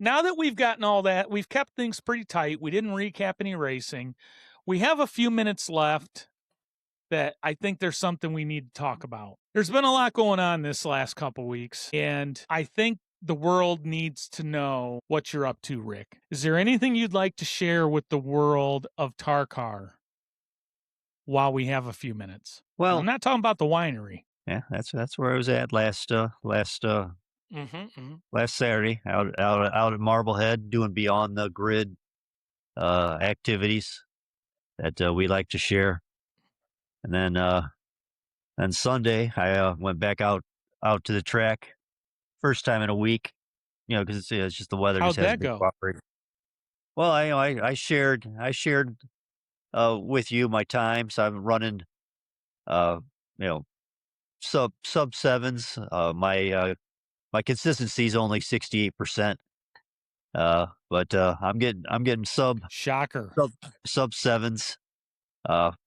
Speaker 1: now that we've gotten all that, we've kept things pretty tight. We didn't recap any racing. We have a few minutes left that I think there's something we need to talk about. There's been a lot going on this last couple weeks, and I think the world needs to know what you're up to, Rick. Is there anything you'd like to share with the world of Tarcar while we have a few minutes? And
Speaker 3: Well,
Speaker 1: I'm not talking about the winery.
Speaker 3: yeah, that's where I was at last Saturday out at Marblehead doing beyond the grid activities that we like to share. And then Sunday I went back out to the track, first time in a week, because it's just the weather
Speaker 1: How'd
Speaker 3: just hasn't
Speaker 1: that
Speaker 3: been
Speaker 1: go?
Speaker 3: cooperating. Well, I shared with you my times. I'm running uh you know sub sevens. My consistency is only 68%. But I'm getting
Speaker 1: Shocker.
Speaker 3: sub sevens.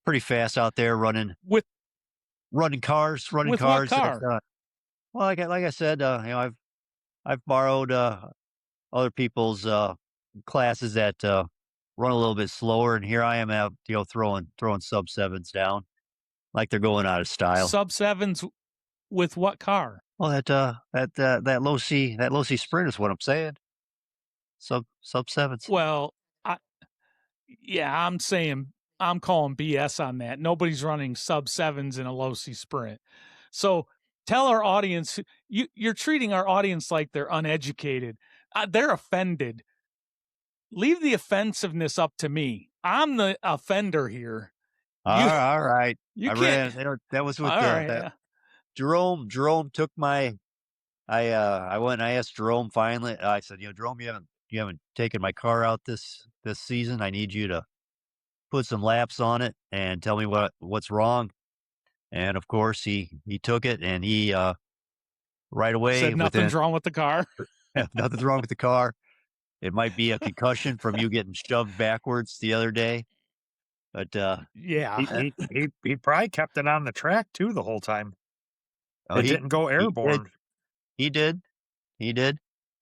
Speaker 3: Pretty fast out there
Speaker 1: With
Speaker 3: running cars
Speaker 1: what
Speaker 3: that
Speaker 1: car?
Speaker 3: well, like I said, I've borrowed other people's classes that run a little bit slower, and here I am out, throwing sub sevens down like they're going out of style.
Speaker 1: Sub sevens with what car?
Speaker 3: Well, that low C sprint is what I'm saying. Sub sevens.
Speaker 1: Well, yeah, I'm calling BS on that. Nobody's running sub sevens in a low C sprint. So tell our audience, you're treating our audience like they're uneducated. They're offended. Leave the offensiveness up to me. I'm the offender here.
Speaker 3: All right.
Speaker 1: You
Speaker 3: I
Speaker 1: can't.
Speaker 3: ran. That was with
Speaker 1: All right. Yeah.
Speaker 3: Jerome. Jerome took my. I went and I asked Jerome finally. I said, Jerome, you haven't taken my car out this season. I need you to put some laps on it and tell me what's wrong. And of course, he took it, and he right away
Speaker 1: Said nothing's wrong with the car.
Speaker 3: nothing's wrong with the car. It might be a concussion from you getting shoved backwards the other day, but
Speaker 1: Yeah.
Speaker 2: He probably kept it on the track too the whole time. It didn't go airborne.
Speaker 3: He did.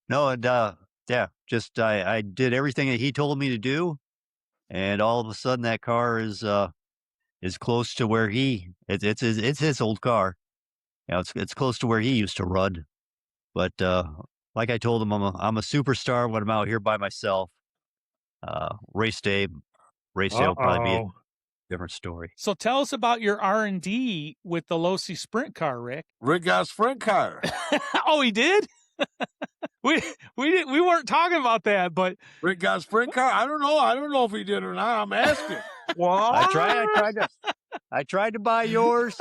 Speaker 3: No, and yeah, just I did everything that he told me to do, and all of a sudden that car is close to where it's his old car. It's close to where he used to run. But like I told him, I'm a superstar when I'm out here by myself. Race day will probably be a different story.
Speaker 1: So tell us about your R&D with the low C sprint car, Rick.
Speaker 4: Rick got a sprint car.
Speaker 1: Oh, he did? we weren't talking about that, but
Speaker 4: Rick got a sprint car. I don't know if he did or not. I'm asking.
Speaker 2: What?
Speaker 3: I tried to buy yours.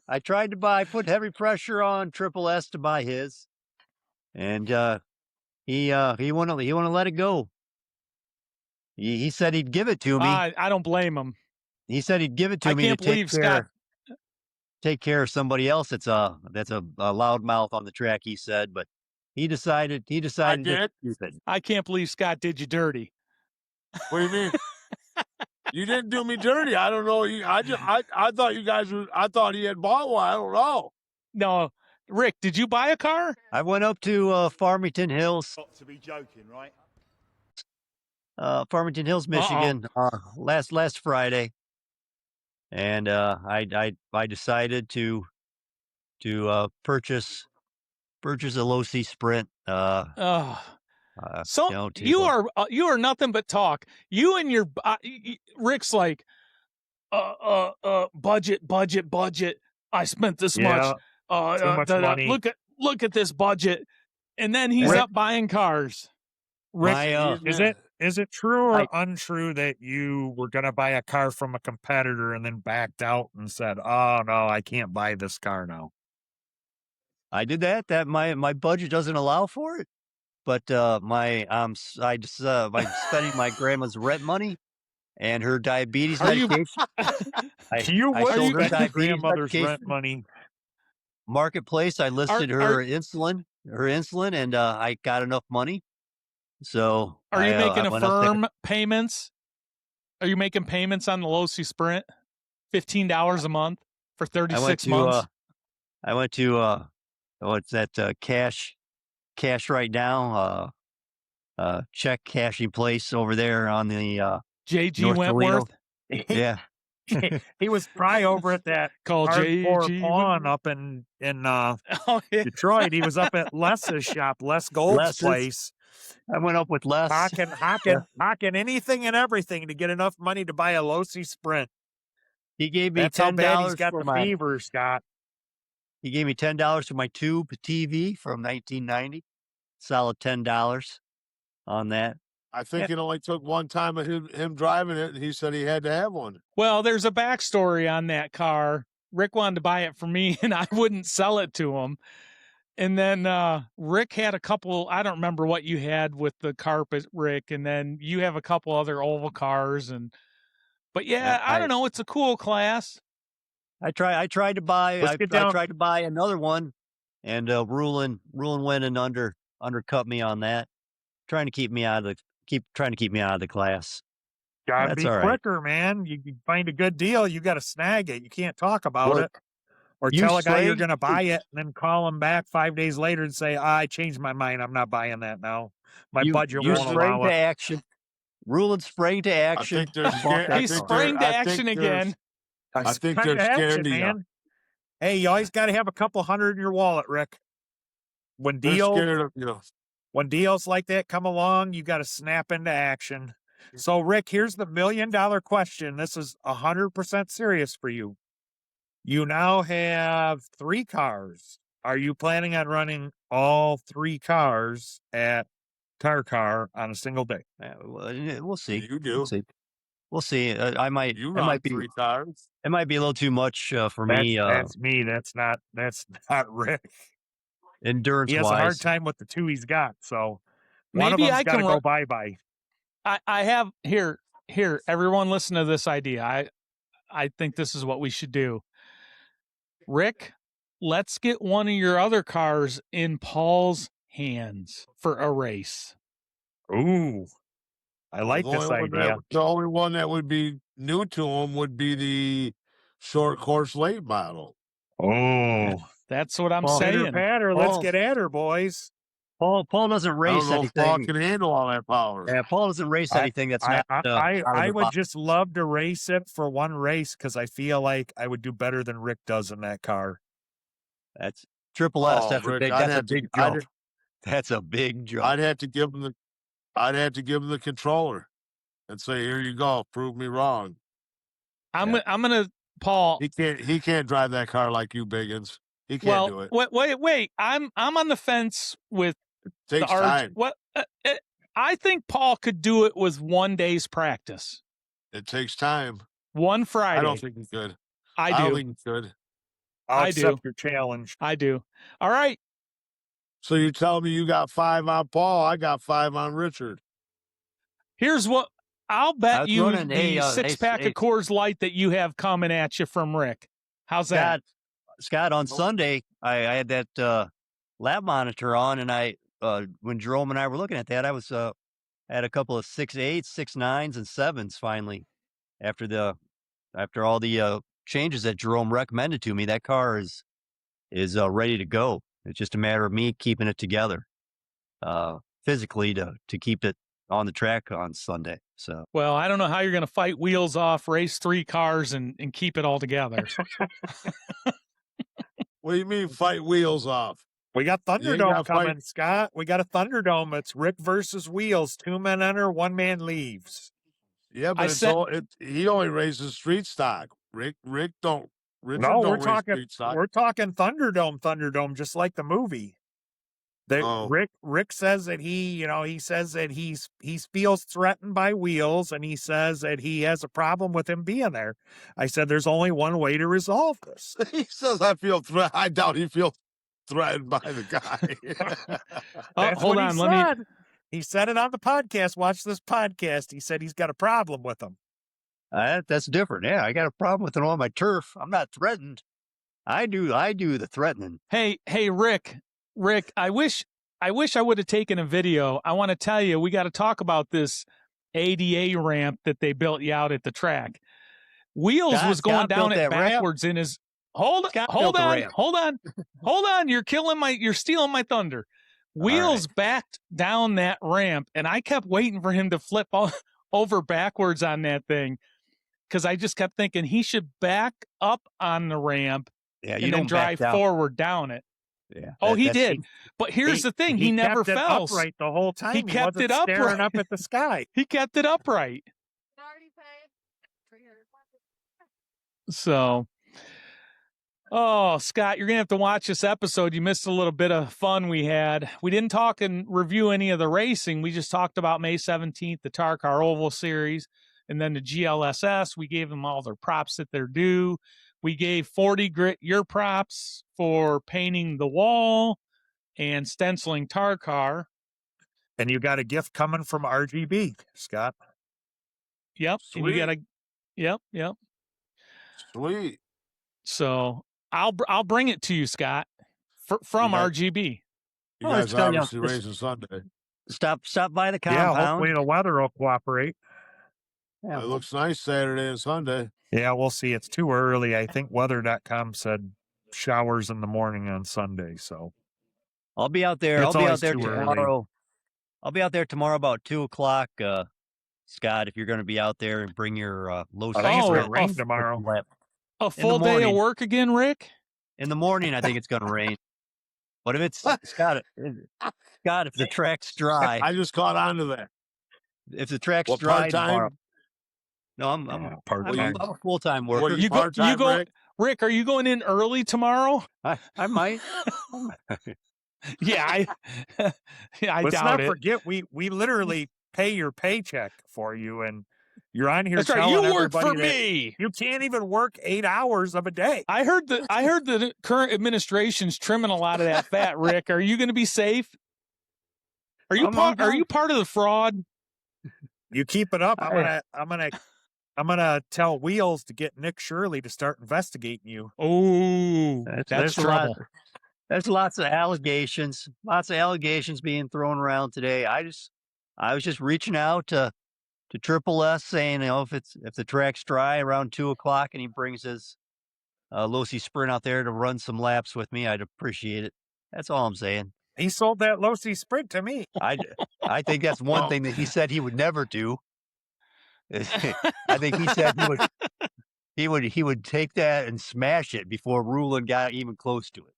Speaker 3: I tried to put heavy pressure on Triple S to buy his, and he wouldn't let it go. He said he'd give it to me.
Speaker 1: I don't blame him.
Speaker 3: He said he'd give it to
Speaker 1: I
Speaker 3: me
Speaker 1: can't
Speaker 3: to
Speaker 1: believe Scott.
Speaker 3: take care of somebody else that's a loudmouth on the track. He said, but he decided
Speaker 4: I
Speaker 3: to
Speaker 4: did.
Speaker 3: keep it.
Speaker 1: I can't believe Scott did you dirty.
Speaker 4: What do you mean? You didn't do me dirty. I don't know. I thought you guys were. I thought he had bought one. I don't know.
Speaker 1: No, Rick, did you buy a car?
Speaker 3: I went up to Farmington Hills.
Speaker 5: Got to be joking, right?
Speaker 3: Farmington Hills, Michigan, last Friday. and I decided to purchase a low C Sprint.
Speaker 1: So you are nothing but talk. You and your Rick's like, budget. I spent this much.
Speaker 2: Too much money.
Speaker 1: Look at this budget, and then he's up buying cars.
Speaker 2: Rick, is it true or untrue that you were going to buy a car from a competitor and then backed out and said, "Oh no, I can't buy this car now"?
Speaker 3: I did that. That my budget doesn't allow for it. But I'm spending my grandma's rent money and her diabetes medication.
Speaker 2: You would spend your grandmother's rent money.
Speaker 3: Marketplace. I listed her insulin, and I got enough money. So
Speaker 1: are you making firm payments? Are you making payments on the low C Sprint? $15 a month for 36 months.
Speaker 3: I went to what's that cash right now? Check cashing place over there on the
Speaker 1: JG
Speaker 3: North
Speaker 1: Wentworth.
Speaker 3: Toledo. Yeah.
Speaker 2: He was probably over at that
Speaker 1: called
Speaker 2: hardcore pawn up in Detroit. He was up at Les's shop, Les Gold's place.
Speaker 3: I went up with Les.
Speaker 2: Hawking anything and everything to get enough money to buy a low C Sprint.
Speaker 3: He gave me
Speaker 2: $10. How bad he's got the fever, Scott.
Speaker 3: He gave me $10 for my tube TV from 1990. Solid $10 on that.
Speaker 4: I think it only took one time of him driving it, and he said he had to have one.
Speaker 1: Well, there's a backstory on that car. Rick wanted to buy it for me, and I wouldn't sell it to him. And then Rick had a couple, I don't remember what you had with the carpet, Rick, and then you have a couple other oval cars. But yeah, I don't know. It's a cool class. I tried to buy another one, and Rulin went and undercut me on that, trying to keep me out of the class.
Speaker 2: Gotta be quicker, man. You find a good deal, you got to snag it. You can't talk about it or tell a guy you're going to buy it and then call him back 5 days later and say, "I changed my mind. I'm not buying that now. My budget won't allow it."
Speaker 3: Action. Rulin sprang to action.
Speaker 1: He's sprang to action again.
Speaker 4: I think they're scared of you.
Speaker 2: Hey, you always got to have a couple hundred in your wallet, Rick. When deals like that come along, you got to snap into action. So, Rick, here's the $1 million question. This is 100% serious for you. You now have 3 cars. Are you planning on running all 3 cars at Tarcar on a single day?
Speaker 3: We'll see.
Speaker 4: You do.
Speaker 3: We'll see. I might.
Speaker 4: You run 3 cars.
Speaker 3: It might be a little too much for me.
Speaker 2: That's me. That's not Rick.
Speaker 3: Endurance.
Speaker 2: He has a hard time with the 2 he's got. So one
Speaker 1: maybe
Speaker 2: of them's got to go bye-bye.
Speaker 1: I have here. Everyone, listen to this idea. I think this is what we should do. Rick, let's get one of your other cars in Paul's hands for a race.
Speaker 2: Ooh, I like this idea.
Speaker 4: The only one that would be new to him would be the short course late model.
Speaker 2: Oh,
Speaker 1: that's what I'm saying.
Speaker 2: Patter, let's get at her, boys.
Speaker 3: Paul doesn't race anything.
Speaker 4: Paul can handle all that power.
Speaker 3: Yeah, Paul doesn't race anything that's not.
Speaker 2: I would just love to race it for one race because I feel like I would do better than Rick does in that car.
Speaker 3: That's Triple S. That's a big jump. That's a big jump.
Speaker 4: I'd have to give him the controller and say, "Here you go. Prove me wrong."
Speaker 1: I'm gonna Paul.
Speaker 4: He can't drive that car like you, Biggins. He can't do it.
Speaker 1: Wait. I'm on the fence with.
Speaker 4: Takes time.
Speaker 1: What I think Paul could do it with 1 day's practice.
Speaker 4: It takes time.
Speaker 1: One Friday.
Speaker 4: I don't think he could.
Speaker 1: I do.
Speaker 4: I don't think he could.
Speaker 2: I'll accept your challenge.
Speaker 1: I do. All right.
Speaker 4: So you tell me you got 5 on Paul. I got 5 on Richard.
Speaker 1: Here's what I'll bet you the 6-pack of Coors Light that you have coming at you from Rick. How's that?
Speaker 3: Scott, on Sunday, I had that lab monitor on, and when Jerome and I were looking at that, I had a couple of 6.8s, 6.9s, and 7s finally. After all the changes that Jerome recommended to me, that car is ready to go. It's just a matter of me keeping it together physically to keep it on the track on Sunday. So,
Speaker 1: Well, I don't know how you're going to fight wheels off, race 3 cars, and keep it all together.
Speaker 4: What do you mean fight wheels off?
Speaker 2: We got
Speaker 4: You ain't
Speaker 2: Thunderdome
Speaker 4: gotta
Speaker 2: coming,
Speaker 4: fight-
Speaker 2: Scott. We got a Thunderdome. It's Rick versus Wheels. 2 men enter, 1 man leaves.
Speaker 4: Yeah, but he only races street stock. Richard don't
Speaker 2: We're
Speaker 4: race
Speaker 2: talking
Speaker 4: street stock.
Speaker 2: Thunderdome, just like the movie.
Speaker 4: Oh.
Speaker 2: Rick says that he says that he feels threatened by Wheels, and he says that he has a problem with him being there. I said there's only one way to resolve this.
Speaker 4: He says I doubt he feels threatened by the guy.
Speaker 1: Hold on,
Speaker 2: He said it on the podcast. Watch this podcast. He said he's got a problem with him.
Speaker 3: that's different. Yeah, I got a problem with it on my turf. I'm not threatened. I do the threatening.
Speaker 1: Hey, Rick, I wish I would have taken a video. I want to tell you, we got to talk about this ADA ramp that they built you out at the track. Wheels was going down it backwards in his. Hold on. You're stealing my thunder. Wheels backed down that ramp, and I kept waiting for him to flip over backwards on that thing, because I just kept thinking he should back up on the ramp,
Speaker 3: Yeah,
Speaker 1: and then drive forward down it.
Speaker 3: Yeah.
Speaker 1: He did. But here's the thing: he never
Speaker 2: kept it
Speaker 1: fell
Speaker 2: upright the whole time.
Speaker 1: He kept it upright,
Speaker 2: staring up at the sky.
Speaker 1: He kept it upright. So, Scott, you're gonna have to watch this episode. You missed a little bit of fun we had. We didn't talk and review any of the racing. We just talked about May 17th, the Tarcar Oval Series, and then the GLSS. We gave them all their props that they're due. We gave 40 Grit your props for painting the wall and stenciling Tarcar.
Speaker 2: And you got a gift coming from RGB, Scott.
Speaker 1: Yep.
Speaker 4: Sweet.
Speaker 1: And you got a yep.
Speaker 4: Sweet.
Speaker 1: So I'll bring it to you, Scott, from RGB.
Speaker 4: You guys obviously racing Sunday.
Speaker 3: Stop by the compound.
Speaker 2: Yeah, hopefully the weather will cooperate.
Speaker 3: Yeah,
Speaker 4: It looks nice Saturday and Sunday.
Speaker 2: Yeah, we'll see. It's too early. I think weather.com said showers in the morning on Sunday. So
Speaker 3: I'll be out there.
Speaker 2: It's
Speaker 3: I'll be out
Speaker 2: always
Speaker 3: there
Speaker 2: too early.
Speaker 3: tomorrow. I'll be out there tomorrow about 2:00. Scott, if you're going to be out there and bring your low.
Speaker 2: I think it's going to rain tomorrow.
Speaker 1: A full day of work again, Rick?
Speaker 3: In the morning, I think it's going to rain. But if it's Scott, if the track's dry,
Speaker 4: I just caught on to that.
Speaker 3: if the track's dry tomorrow. No, I'm
Speaker 2: part-time.
Speaker 3: a full-time worker.
Speaker 4: What are
Speaker 1: You go, Rick? Are you going in early tomorrow?
Speaker 3: I might.
Speaker 1: Yeah, I
Speaker 2: Let's
Speaker 1: doubt
Speaker 2: not
Speaker 1: it.
Speaker 2: forget, we literally pay your paycheck for you, and you're on here.
Speaker 1: That's right.
Speaker 2: telling
Speaker 1: You work
Speaker 2: everybody
Speaker 1: for
Speaker 2: that
Speaker 1: me.
Speaker 2: You can't even work 8 hours of a day.
Speaker 1: I heard the current administration's trimming a lot of that fat. Rick, are you going to be safe? Are you part of the fraud?
Speaker 2: You keep it up. I'm gonna tell Wheels to get Nick Shirley to start investigating you.
Speaker 1: Oh, that's trouble.
Speaker 3: There's lots of allegations. Lots of allegations being thrown around today. I was just reaching out to Triple S, saying, if the track's dry around 2:00 and he brings his Losi Sprint out there to run some laps with me, I'd appreciate it. That's all I'm saying.
Speaker 2: He sold that Losi Sprint to me.
Speaker 3: I think that's one thing that he said he would never do. I think he said he would take that and smash it before Rulin got even close to it.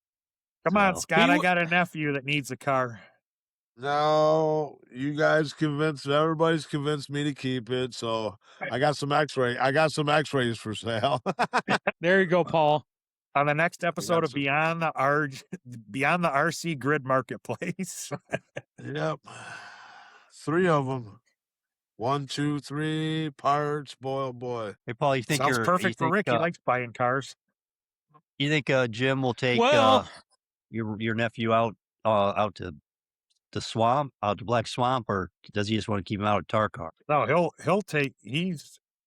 Speaker 2: Come on, Scott. I got a nephew that needs a car.
Speaker 4: No, you guys everybody's convinced me to keep it. So I got some X-rays for sale.
Speaker 1: There you go, Paul.
Speaker 2: On the next episode of Beyond the RC Grid Marketplace.
Speaker 4: Yep. 3 of them. 1, 2, 3 parts. Boy, oh boy.
Speaker 3: Hey, Paul, you think
Speaker 2: Sounds perfect for Rick. He likes buying cars.
Speaker 3: You think Jim will take your nephew out to the swamp, out to Black Swamp, or does he just want to keep him out at Tarcar?
Speaker 2: No, he'll take.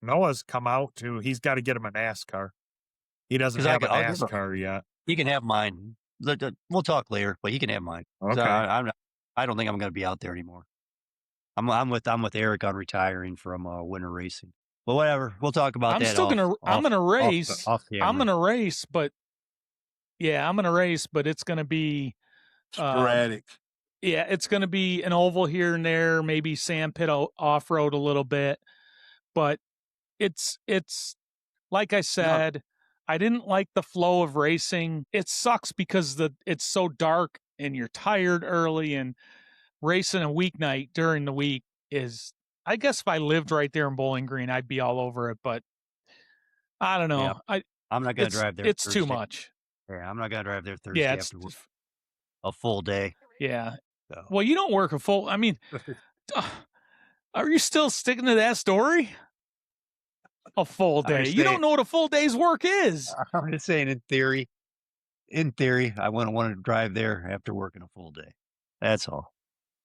Speaker 2: Noah's come out to. He's got to get him a NASCAR. He doesn't have a NASCAR yet.
Speaker 3: He can have mine. We'll talk later, but he can have mine.
Speaker 2: Okay.
Speaker 3: So I don't think I'm going to be out there anymore. I'm with Eric on retiring from winter racing. But whatever, we'll talk about that.
Speaker 1: I'm gonna race.
Speaker 3: I'm
Speaker 1: gonna race, but it's gonna be
Speaker 4: sporadic.
Speaker 1: Yeah, it's going to be an oval here and there, maybe sandpit off road a little bit, but it's like I said, I didn't like the flow of racing. It sucks because it's so dark and you're tired early, and racing a weeknight during the week is, I guess if I lived right there in Bowling Green, I'd be all over it, but I don't
Speaker 3: Yeah,
Speaker 1: know.
Speaker 3: I'm not gonna drive there
Speaker 1: It's too
Speaker 3: Thursday.
Speaker 1: much.
Speaker 3: Yeah, I'm not gonna drive there
Speaker 1: Yeah,
Speaker 3: Thursday
Speaker 1: it's
Speaker 3: after work a full day.
Speaker 1: yeah.
Speaker 3: So
Speaker 1: Well, you don't work a full. I mean, are you still sticking to that story? A full
Speaker 3: I'm
Speaker 1: day.
Speaker 3: just
Speaker 1: You don't
Speaker 3: saying.
Speaker 1: know what a full day's work is.
Speaker 3: I'm just saying. In theory, I wouldn't want to drive there after working a full day. That's all.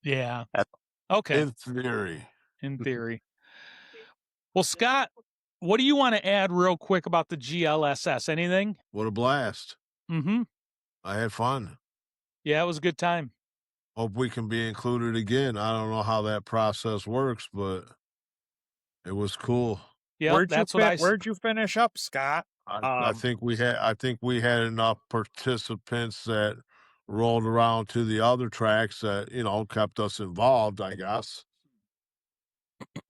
Speaker 1: Yeah.
Speaker 3: That's
Speaker 1: Okay.
Speaker 4: In theory.
Speaker 1: In theory. Well, Scott, what do you want to add real quick about the GLSS? Anything?
Speaker 4: What a blast.
Speaker 1: Mm-hmm.
Speaker 4: I had fun.
Speaker 1: Yeah, it was a good time.
Speaker 4: Hope we can be included again. I don't know how that process works, but it was cool.
Speaker 1: Yep, that's what I.
Speaker 2: Where'd you finish up, Scott?
Speaker 4: I think we had enough participants that rolled around to the other tracks that, kept us involved, I guess.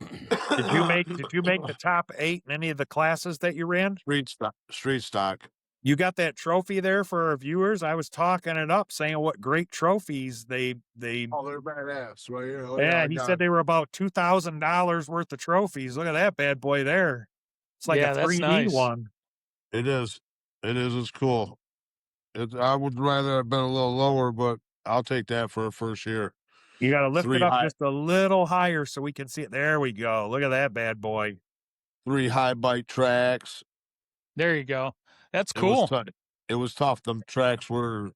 Speaker 2: Did you make the top 8 in any of the classes that you ran?
Speaker 4: Street stock.
Speaker 2: You got that trophy there for our viewers? I was talking it up, saying what great trophies they.
Speaker 4: Oh, they're badass right here. Oh,
Speaker 2: Yeah,
Speaker 4: I
Speaker 2: he
Speaker 4: got
Speaker 2: said they were about $2,000 worth of trophies. Look at that bad boy there. It's like
Speaker 1: Yeah,
Speaker 2: a
Speaker 1: that's
Speaker 2: 3D
Speaker 1: nice.
Speaker 2: one.
Speaker 4: It is. It's cool. I would rather have been a little lower, but I'll take that for a first year.
Speaker 2: You got to lift
Speaker 4: Three
Speaker 2: it up
Speaker 4: high-
Speaker 2: just a little higher so we can see it. There we go. Look at that bad boy.
Speaker 4: 3 high bite tracks.
Speaker 1: There you go. That's
Speaker 4: It was
Speaker 1: cool.
Speaker 4: tough. It was tough. Them tracks were,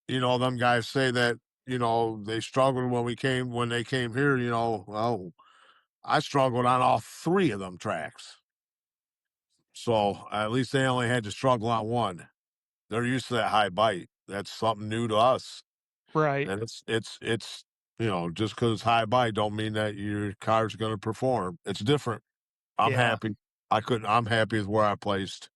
Speaker 4: them guys say that, they struggled when they came here, well, I struggled on all 3 of them tracks. So at least they only had to struggle on one. They're used to that high bite. That's something new to us.
Speaker 1: Right.
Speaker 4: And it's just because it's high bite don't mean that your car's going to perform. It's different. I'm
Speaker 1: Yeah.
Speaker 4: happy. I'm happy with where I placed.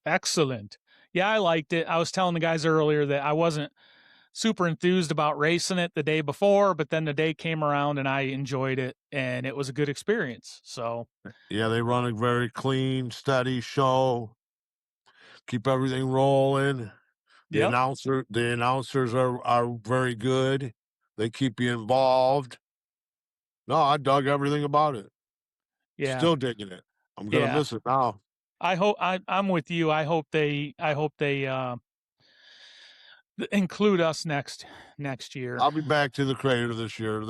Speaker 1: Excellent. Yeah, I liked it. I was telling the guys earlier that I wasn't super enthused about racing it the day before, but then the day came around and I enjoyed it and it was a good experience. So,
Speaker 4: Yeah, they run a very clean, steady show. Keep everything rolling.
Speaker 1: yep.
Speaker 4: The announcers are very good. They keep you involved. No, I dug everything about it.
Speaker 1: Yeah.
Speaker 4: Still digging it. I'm gonna miss it now.
Speaker 1: I'm with you. I hope they include us next year.
Speaker 4: I'll be back to the crater this year.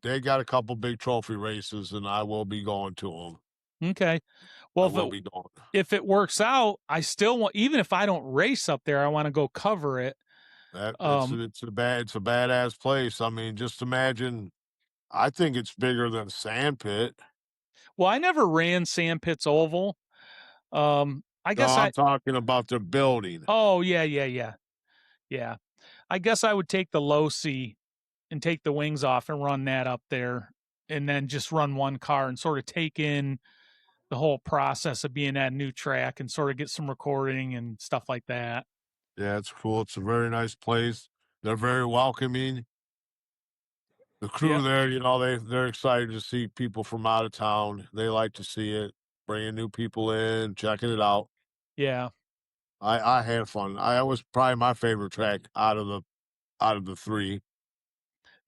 Speaker 4: They got a couple big trophy races, and I will be going to them.
Speaker 1: Okay. Well, if it works out, I still want, even if I don't race up there, I want to go cover it.
Speaker 4: It's a badass place. I mean, just imagine. I think it's bigger than Sandpit.
Speaker 1: Well, I never ran Sandpit's Oval. I guess
Speaker 4: I'm talking about the building.
Speaker 1: Oh, yeah. I guess I would take the low C and take the wings off and run that up there, and then just run one car and sort of take in the whole process of being at a new track and sort of get some recording and stuff like that.
Speaker 4: Yeah, it's cool. It's a very nice place. They're very welcoming. The crew there, they're excited to see people from out of town. They like to see it, bringing new people in, checking it out.
Speaker 1: Yeah.
Speaker 4: I had fun. I was probably my favorite track out of the 3.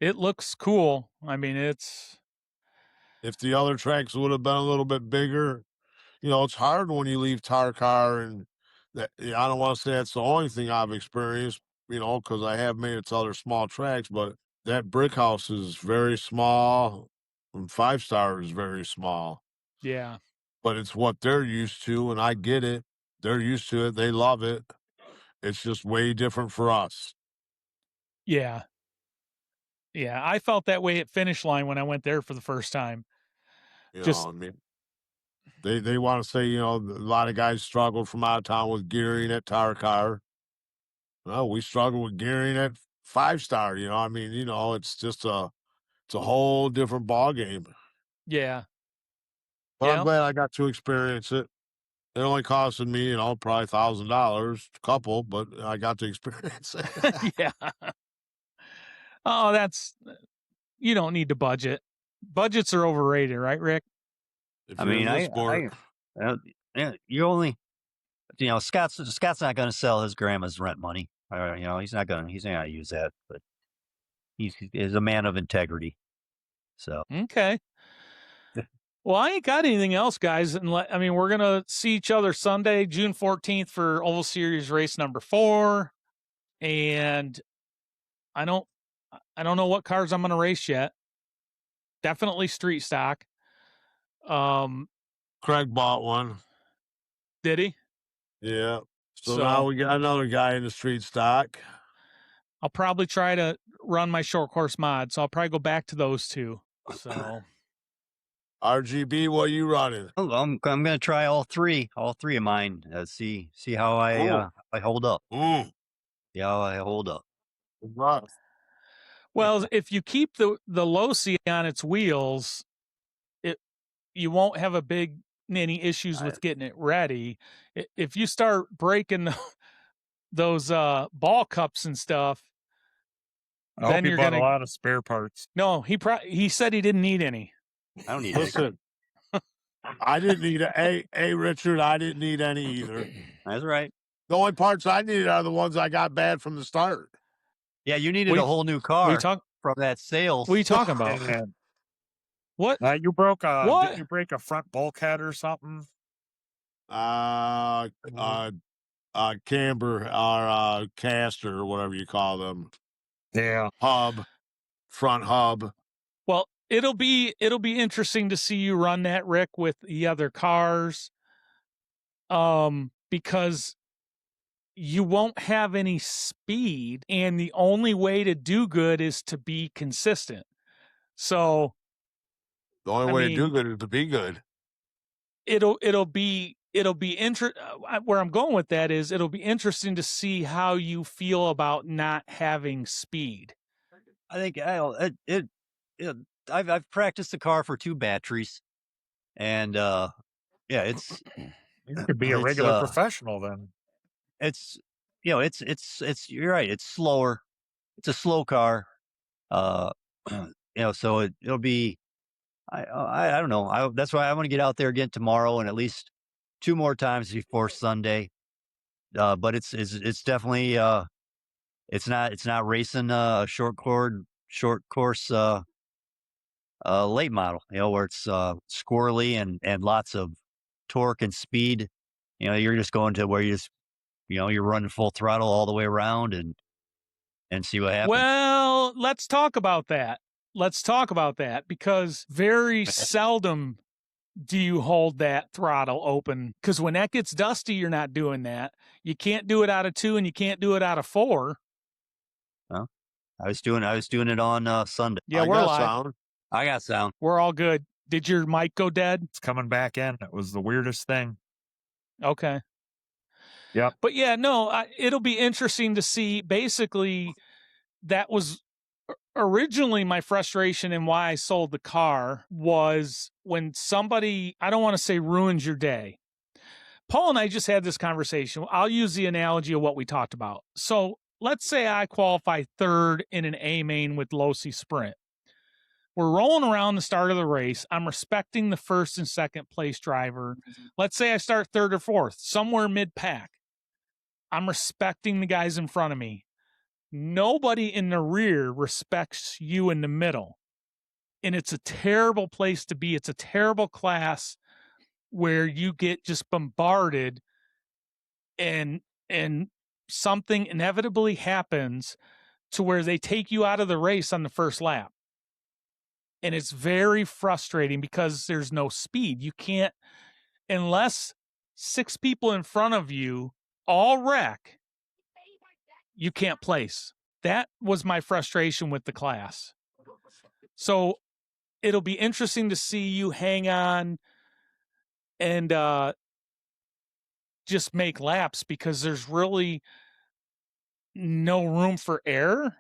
Speaker 1: It looks cool. I mean,
Speaker 4: if the other tracks would have been a little bit bigger, it's hard when you leave Tarcar, and that I don't want to say that's the only thing I've experienced, because I have made it to other small tracks, but that brick house is very small and 5 Star is very small.
Speaker 1: Yeah.
Speaker 4: But it's what they're used to, and I get it. They're used to it. They love it. It's just way different for us.
Speaker 1: Yeah. Yeah. I felt that way at Finish Line when I went there for the first time.
Speaker 4: I mean, they want to say, a lot of guys struggled from out of town with gearing at Tarcar. Well, we struggle with gearing at 5 Star. I mean, it's just it's a whole different ball game.
Speaker 1: Yeah.
Speaker 4: But I'm glad I got to experience it. It only costed me, probably $1,000, a couple, but I got to experience it.
Speaker 1: Yeah. Oh, you don't need to budget. Budgets are overrated, right, Rick?
Speaker 4: If
Speaker 3: I
Speaker 4: you're
Speaker 3: mean,
Speaker 4: in this sport,
Speaker 3: you only, Scott's not going to sell his grandma's rent money. He's not going to use that, but he's a man of integrity. So,
Speaker 1: Okay. Well, I ain't got anything else, guys. I mean, we're gonna see each other Sunday, June 14th, for Oval Series race number 4, and I don't know what cars I'm gonna race yet. Definitely street stock.
Speaker 4: Craig bought one.
Speaker 1: Did he?
Speaker 4: Yeah. So now we got another guy in the street stock.
Speaker 1: I'll probably try to run my short course mod, so I'll probably go back to those two. So
Speaker 4: RGB, what are you running?
Speaker 3: I'm going to try all three of mine. See how I hold up.
Speaker 4: Mm.
Speaker 3: See how I hold up.
Speaker 1: Well, if you keep the Losi on its wheels, you won't have any issues with getting it ready. If you start breaking those ball cups and stuff,
Speaker 2: I hope
Speaker 1: you're
Speaker 2: bought
Speaker 1: gonna
Speaker 2: a lot of spare parts.
Speaker 1: No, he said he didn't need any.
Speaker 3: I don't need
Speaker 4: Listen, I didn't need hey Richard, I didn't need any either.
Speaker 3: That's right.
Speaker 4: The only parts I needed are the ones I got bad from the start.
Speaker 3: Yeah, you needed a whole new car from that sales.
Speaker 1: What are you talking about? What?
Speaker 2: You broke
Speaker 1: what?
Speaker 2: Did you break a front bulkhead or something?
Speaker 4: Camber or caster or whatever you call them.
Speaker 2: Yeah.
Speaker 4: Front hub.
Speaker 1: Well, it'll be interesting to see you run that, Rick, with the other cars. Because you won't have any speed, and the only way to do good is to be consistent. So
Speaker 4: the only way to do good is to be good.
Speaker 1: It'll be where I'm going with that is it'll be interesting to see how you feel about not having speed.
Speaker 3: I think I've practiced the car for 2 batteries, and it's
Speaker 2: you could be a regular professional then.
Speaker 3: It's you're right. It's slower. It's a slow car. So it'll be. I don't know. That's why I want to get out there again tomorrow and at least 2 more times before Sunday. But it's definitely it's not racing a short course late model. Where it's squirrely and lots of torque and speed. You're just going to where you're running full throttle all the way around and see what happens.
Speaker 1: Well, let's talk about that. Because very seldom do you hold that throttle open. Because when that gets dusty, you're not doing that. You can't do it out of 2 and you can't do it out of 4.
Speaker 3: Well, I was doing it on Sunday.
Speaker 1: Yeah, we're live.
Speaker 3: I got sound.
Speaker 1: We're all good. Did your mic go dead?
Speaker 2: It's coming back in. It was the weirdest thing.
Speaker 1: Okay.
Speaker 2: Yep.
Speaker 1: But yeah, no, it'll be interesting to see. Basically, that was originally my frustration and why I sold the car was when somebody, I don't want to say ruins your day. Paul and I just had this conversation. I'll use the analogy of what we talked about. So let's say I qualify 3rd in an A main with Losi Sprint. We're rolling around the start of the race. I'm respecting the 1st and 2nd place driver. Let's say I start 3rd or 4th, somewhere mid-pack. I'm respecting the guys in front of me. Nobody in the rear respects you in the middle. And it's a terrible place to be. It's a terrible class where you get just bombarded and something inevitably happens to where they take you out of the race on the first lap. And it's very frustrating because there's no speed. You can't, unless 6 people in front of you all wreck, you can't place. That was my frustration with the class. So it'll be interesting to see you hang on and just make laps because there's really no room for error.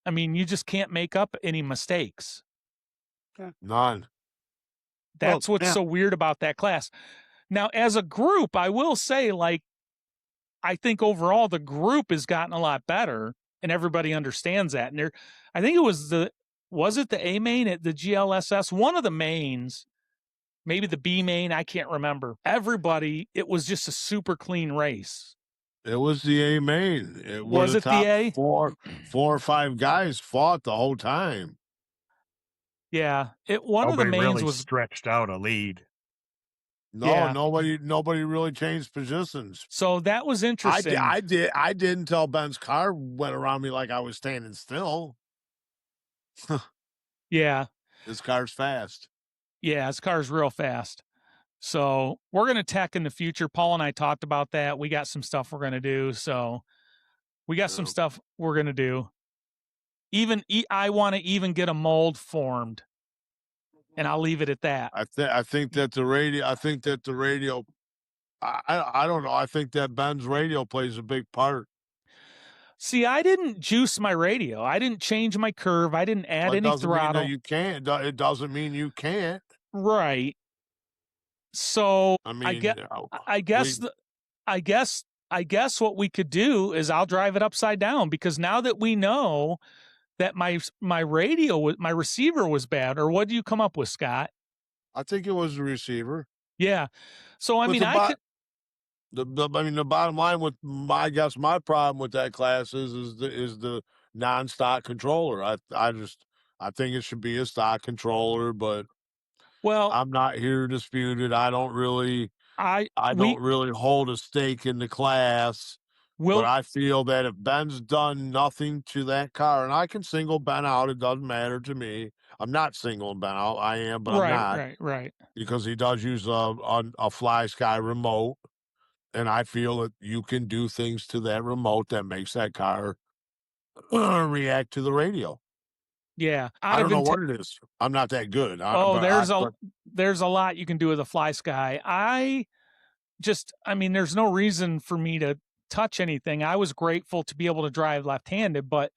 Speaker 1: I mean, you just can't make up any mistakes.
Speaker 4: None.
Speaker 1: That's what's so weird about that class. Now, as a group, I will say, like, I think overall the group has gotten a lot better, and everybody understands that. And I think it was the A main at the GLSS, one of the mains, maybe the B main, I can't remember. Everybody, it was just a super clean race.
Speaker 4: It was the A main. It
Speaker 1: Was it the A?
Speaker 4: Four or five guys fought the whole time.
Speaker 1: Yeah, one of the mains
Speaker 2: really
Speaker 1: was
Speaker 2: stretched out a lead.
Speaker 4: No,
Speaker 1: Yeah.
Speaker 4: nobody really changed positions.
Speaker 1: So that was interesting.
Speaker 4: I did until Ben's car went around me like I was standing still.
Speaker 1: Yeah.
Speaker 4: His car's fast.
Speaker 1: Yeah, his car's real fast. So we're going to tech in the future. Paul and I talked about that. We got some stuff we're going to do. So we got some stuff we're going to do. I want to even get a mold formed, and I'll leave it at that.
Speaker 4: I think that the radio. I don't know. I think that Ben's radio plays a big part.
Speaker 1: See, I didn't juice my radio. I didn't change my curve. I didn't add any throttle.
Speaker 4: You can't. It doesn't mean you can't.
Speaker 1: Right. So
Speaker 4: I mean,
Speaker 1: I guess what we could do is I'll drive it upside down, because now that we know that my receiver was bad, or what do you come up with, Scott?
Speaker 4: I think it was the receiver.
Speaker 1: Yeah. So I mean,
Speaker 4: the bottom line with my problem with that class is the non-stock controller. I think it should be a stock controller, but I'm not here to dispute it. I don't really hold a stake in the class. But I feel that if Ben's done nothing to that car, and I can single Ben out, it doesn't matter to me. I'm not singling Ben out. I am, but I'm not.
Speaker 1: Right.
Speaker 4: Because he does use a Fly Sky remote. And I feel that you can do things to that remote that makes that car react to the radio.
Speaker 1: Yeah.
Speaker 4: I don't know what it is. I'm not that good.
Speaker 1: There's a lot you can do with a Fly Sky. There's no reason for me to touch anything. I was grateful to be able to drive left-handed, but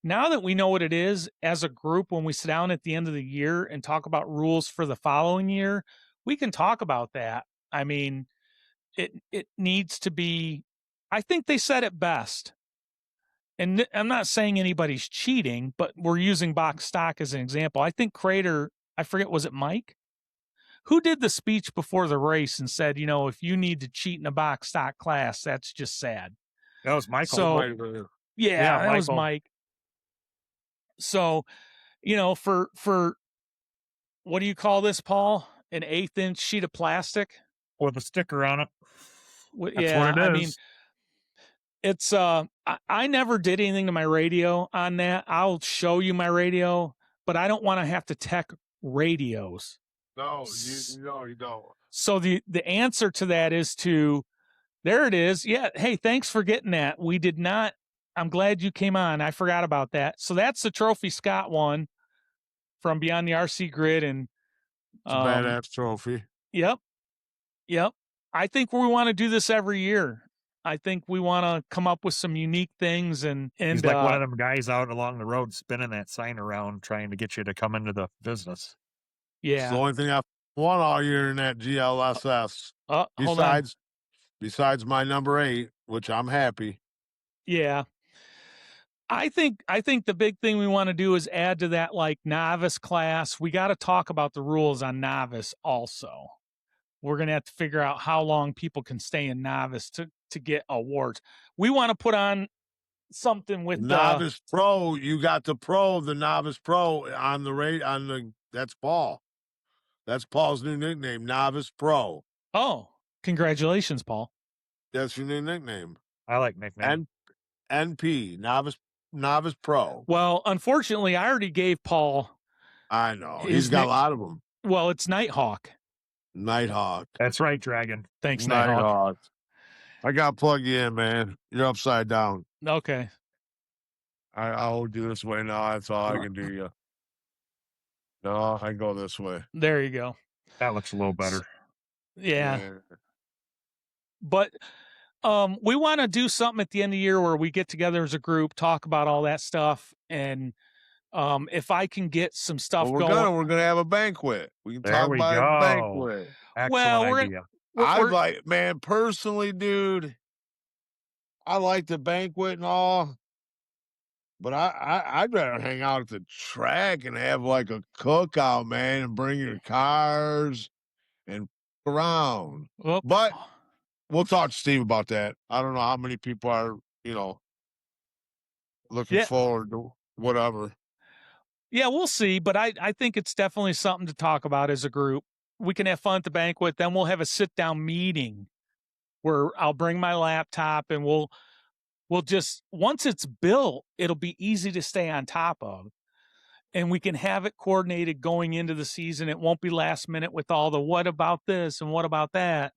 Speaker 1: now that we know what it is as a group, when we sit down at the end of the year and talk about rules for the following year, we can talk about that. I mean, it needs to be, I think they said it best. And I'm not saying anybody's cheating, but we're using box stock as an example. I think Crater, I forget, was it Mike? Who did the speech before the race and said, if you need to cheat in a box stock class, that's just sad.
Speaker 2: That was Michael.
Speaker 1: So, that was Mike. So, for what do you call this, Paul? An 1/8 inch sheet of plastic
Speaker 2: with a sticker on it.
Speaker 1: That's what it is. I mean, it's I never did anything to my radio on that. I'll show you my radio, but I don't want to have to tech radios.
Speaker 4: No, you don't.
Speaker 1: So the answer to that is there it is. Yeah. Hey, thanks for getting that. We did not. I'm glad you came on. I forgot about that. So that's the trophy Scott won from Beyond the RC Grid, and
Speaker 4: it's a badass trophy.
Speaker 1: Yep. I think we want to do this every year. I think we want to come up with some unique things, and
Speaker 2: he's like one of them guys out along the road spinning that sign around, trying to get you to come into the business.
Speaker 1: Yeah,
Speaker 4: it's the only thing I've won all year in that GLSS. Besides my number 8, which I'm happy.
Speaker 1: Yeah, I think the big thing we want to do is add to that, like, novice class. We got to talk about the rules on novice also. We're going to have to figure out how long people can stay in novice to get awards. We want to put on something with
Speaker 4: novice pro. You got the novice pro on the that's Paul. That's Paul's new nickname, Novice Pro.
Speaker 1: Oh, congratulations, Paul.
Speaker 4: That's your new nickname.
Speaker 2: I like nickname.
Speaker 4: NP, Novice Pro.
Speaker 1: Well, unfortunately, I already gave Paul.
Speaker 4: I know. He's got a lot of them.
Speaker 1: Well, it's Nighthawk.
Speaker 4: Nighthawk.
Speaker 2: That's right, Dragon.
Speaker 1: Thanks, Nighthawk.
Speaker 4: I got to plug you in, man. You're upside down.
Speaker 1: Okay.
Speaker 4: I'll do this way now. That's all I can do. You. No, I go this way.
Speaker 1: There you go.
Speaker 2: That looks a little better.
Speaker 1: Yeah. But we want to do something at the end of the year where we get together as a group, talk about all that stuff, and if I can get some stuff
Speaker 4: going, we're gonna have a banquet. We can talk about a banquet.
Speaker 2: Excellent idea.
Speaker 4: I
Speaker 1: we're-
Speaker 4: like, man, personally, dude, I like the banquet and all, but I'd rather hang out at the track and have like a cookout, man, and bring your cars and around.
Speaker 1: well,
Speaker 4: But we'll talk to Steve about that. I don't know how many people are, looking
Speaker 1: Yeah.
Speaker 4: forward to whatever.
Speaker 1: yeah, we'll see. But I think it's definitely something to talk about as a group. We can have fun at the banquet. Then we'll have a sit down meeting where I'll bring my laptop and we'll just, once it's built, it'll be easy to stay on top of. And we can have it coordinated going into the season. It won't be last minute with all the what about this and what about that.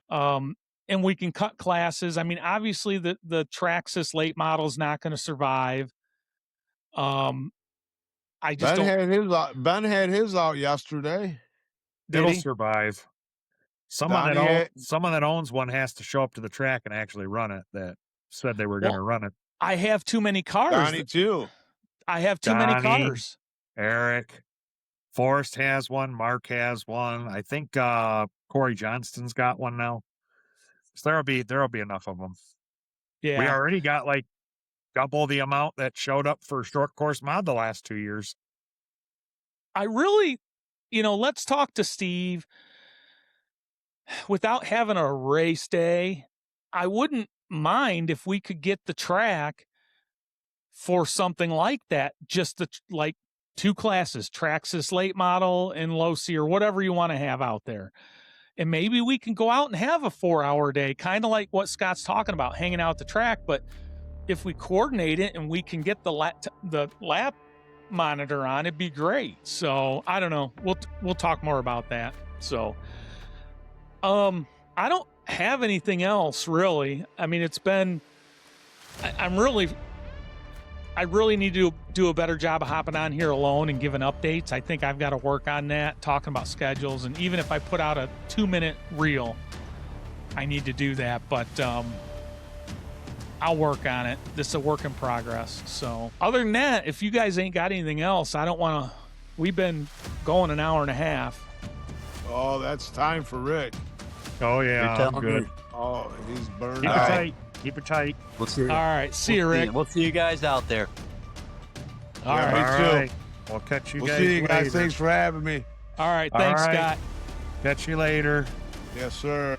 Speaker 1: And we can cut classes. I mean, obviously the Traxxas late model is not going to survive. I just
Speaker 4: Ben
Speaker 1: don't.
Speaker 4: had his out, Ben had his out yesterday.
Speaker 1: Did
Speaker 2: It'll
Speaker 1: he?
Speaker 2: survive. Someone that owns one has to show up to the track and actually run it. That said they were going to run it.
Speaker 1: I have too many cars.
Speaker 4: Donnie too.
Speaker 1: I have too many
Speaker 2: Donnie.
Speaker 1: cars.
Speaker 2: Eric, Forrest has one. Mark has one. I think Corey Johnston's got one now. So there'll be enough of them.
Speaker 1: Yeah.
Speaker 2: We already got like double the amount that showed up for short course mod the last 2 years.
Speaker 1: I really, let's talk to Steve. Without having a race day, I wouldn't mind if we could get the track for something like that. Just like 2 classes, Traxxas late model and low C, or whatever you want to have out there. And maybe we can go out and have a 4-hour day, kind of like what Scott's talking about, hanging out at the track. But if we coordinate it and we can get the lap monitor on, it'd be great. So I don't know. We'll talk more about that. So, I don't have anything else really. I mean, it's been, I really need to do a better job of hopping on here alone and giving updates. I think I've got to work on that, talking about schedules. And even if I put out a 2-minute reel, I need to do that. But I'll work on it. This is a work in progress. So other than that, if you guys ain't got anything else, I don't want to. We've been going an hour and a half.
Speaker 4: Oh, that's time for Rick.
Speaker 2: Oh yeah,
Speaker 3: You're
Speaker 2: I'm
Speaker 3: telling
Speaker 2: good.
Speaker 3: me.
Speaker 4: Oh, he's burned
Speaker 2: Keep it
Speaker 4: out.
Speaker 2: tight. Keep it tight.
Speaker 3: We'll see.
Speaker 1: All right. See you, Rick.
Speaker 3: We'll see you guys out there.
Speaker 1: All
Speaker 4: Yeah,
Speaker 1: right.
Speaker 4: me too.
Speaker 2: All right. We'll catch you
Speaker 4: We'll
Speaker 2: guys
Speaker 4: see you guys.
Speaker 2: later.
Speaker 4: Thanks for having me.
Speaker 1: All right. Thanks,
Speaker 2: All right.
Speaker 1: Scott.
Speaker 2: Catch you later.
Speaker 4: Yes, sir.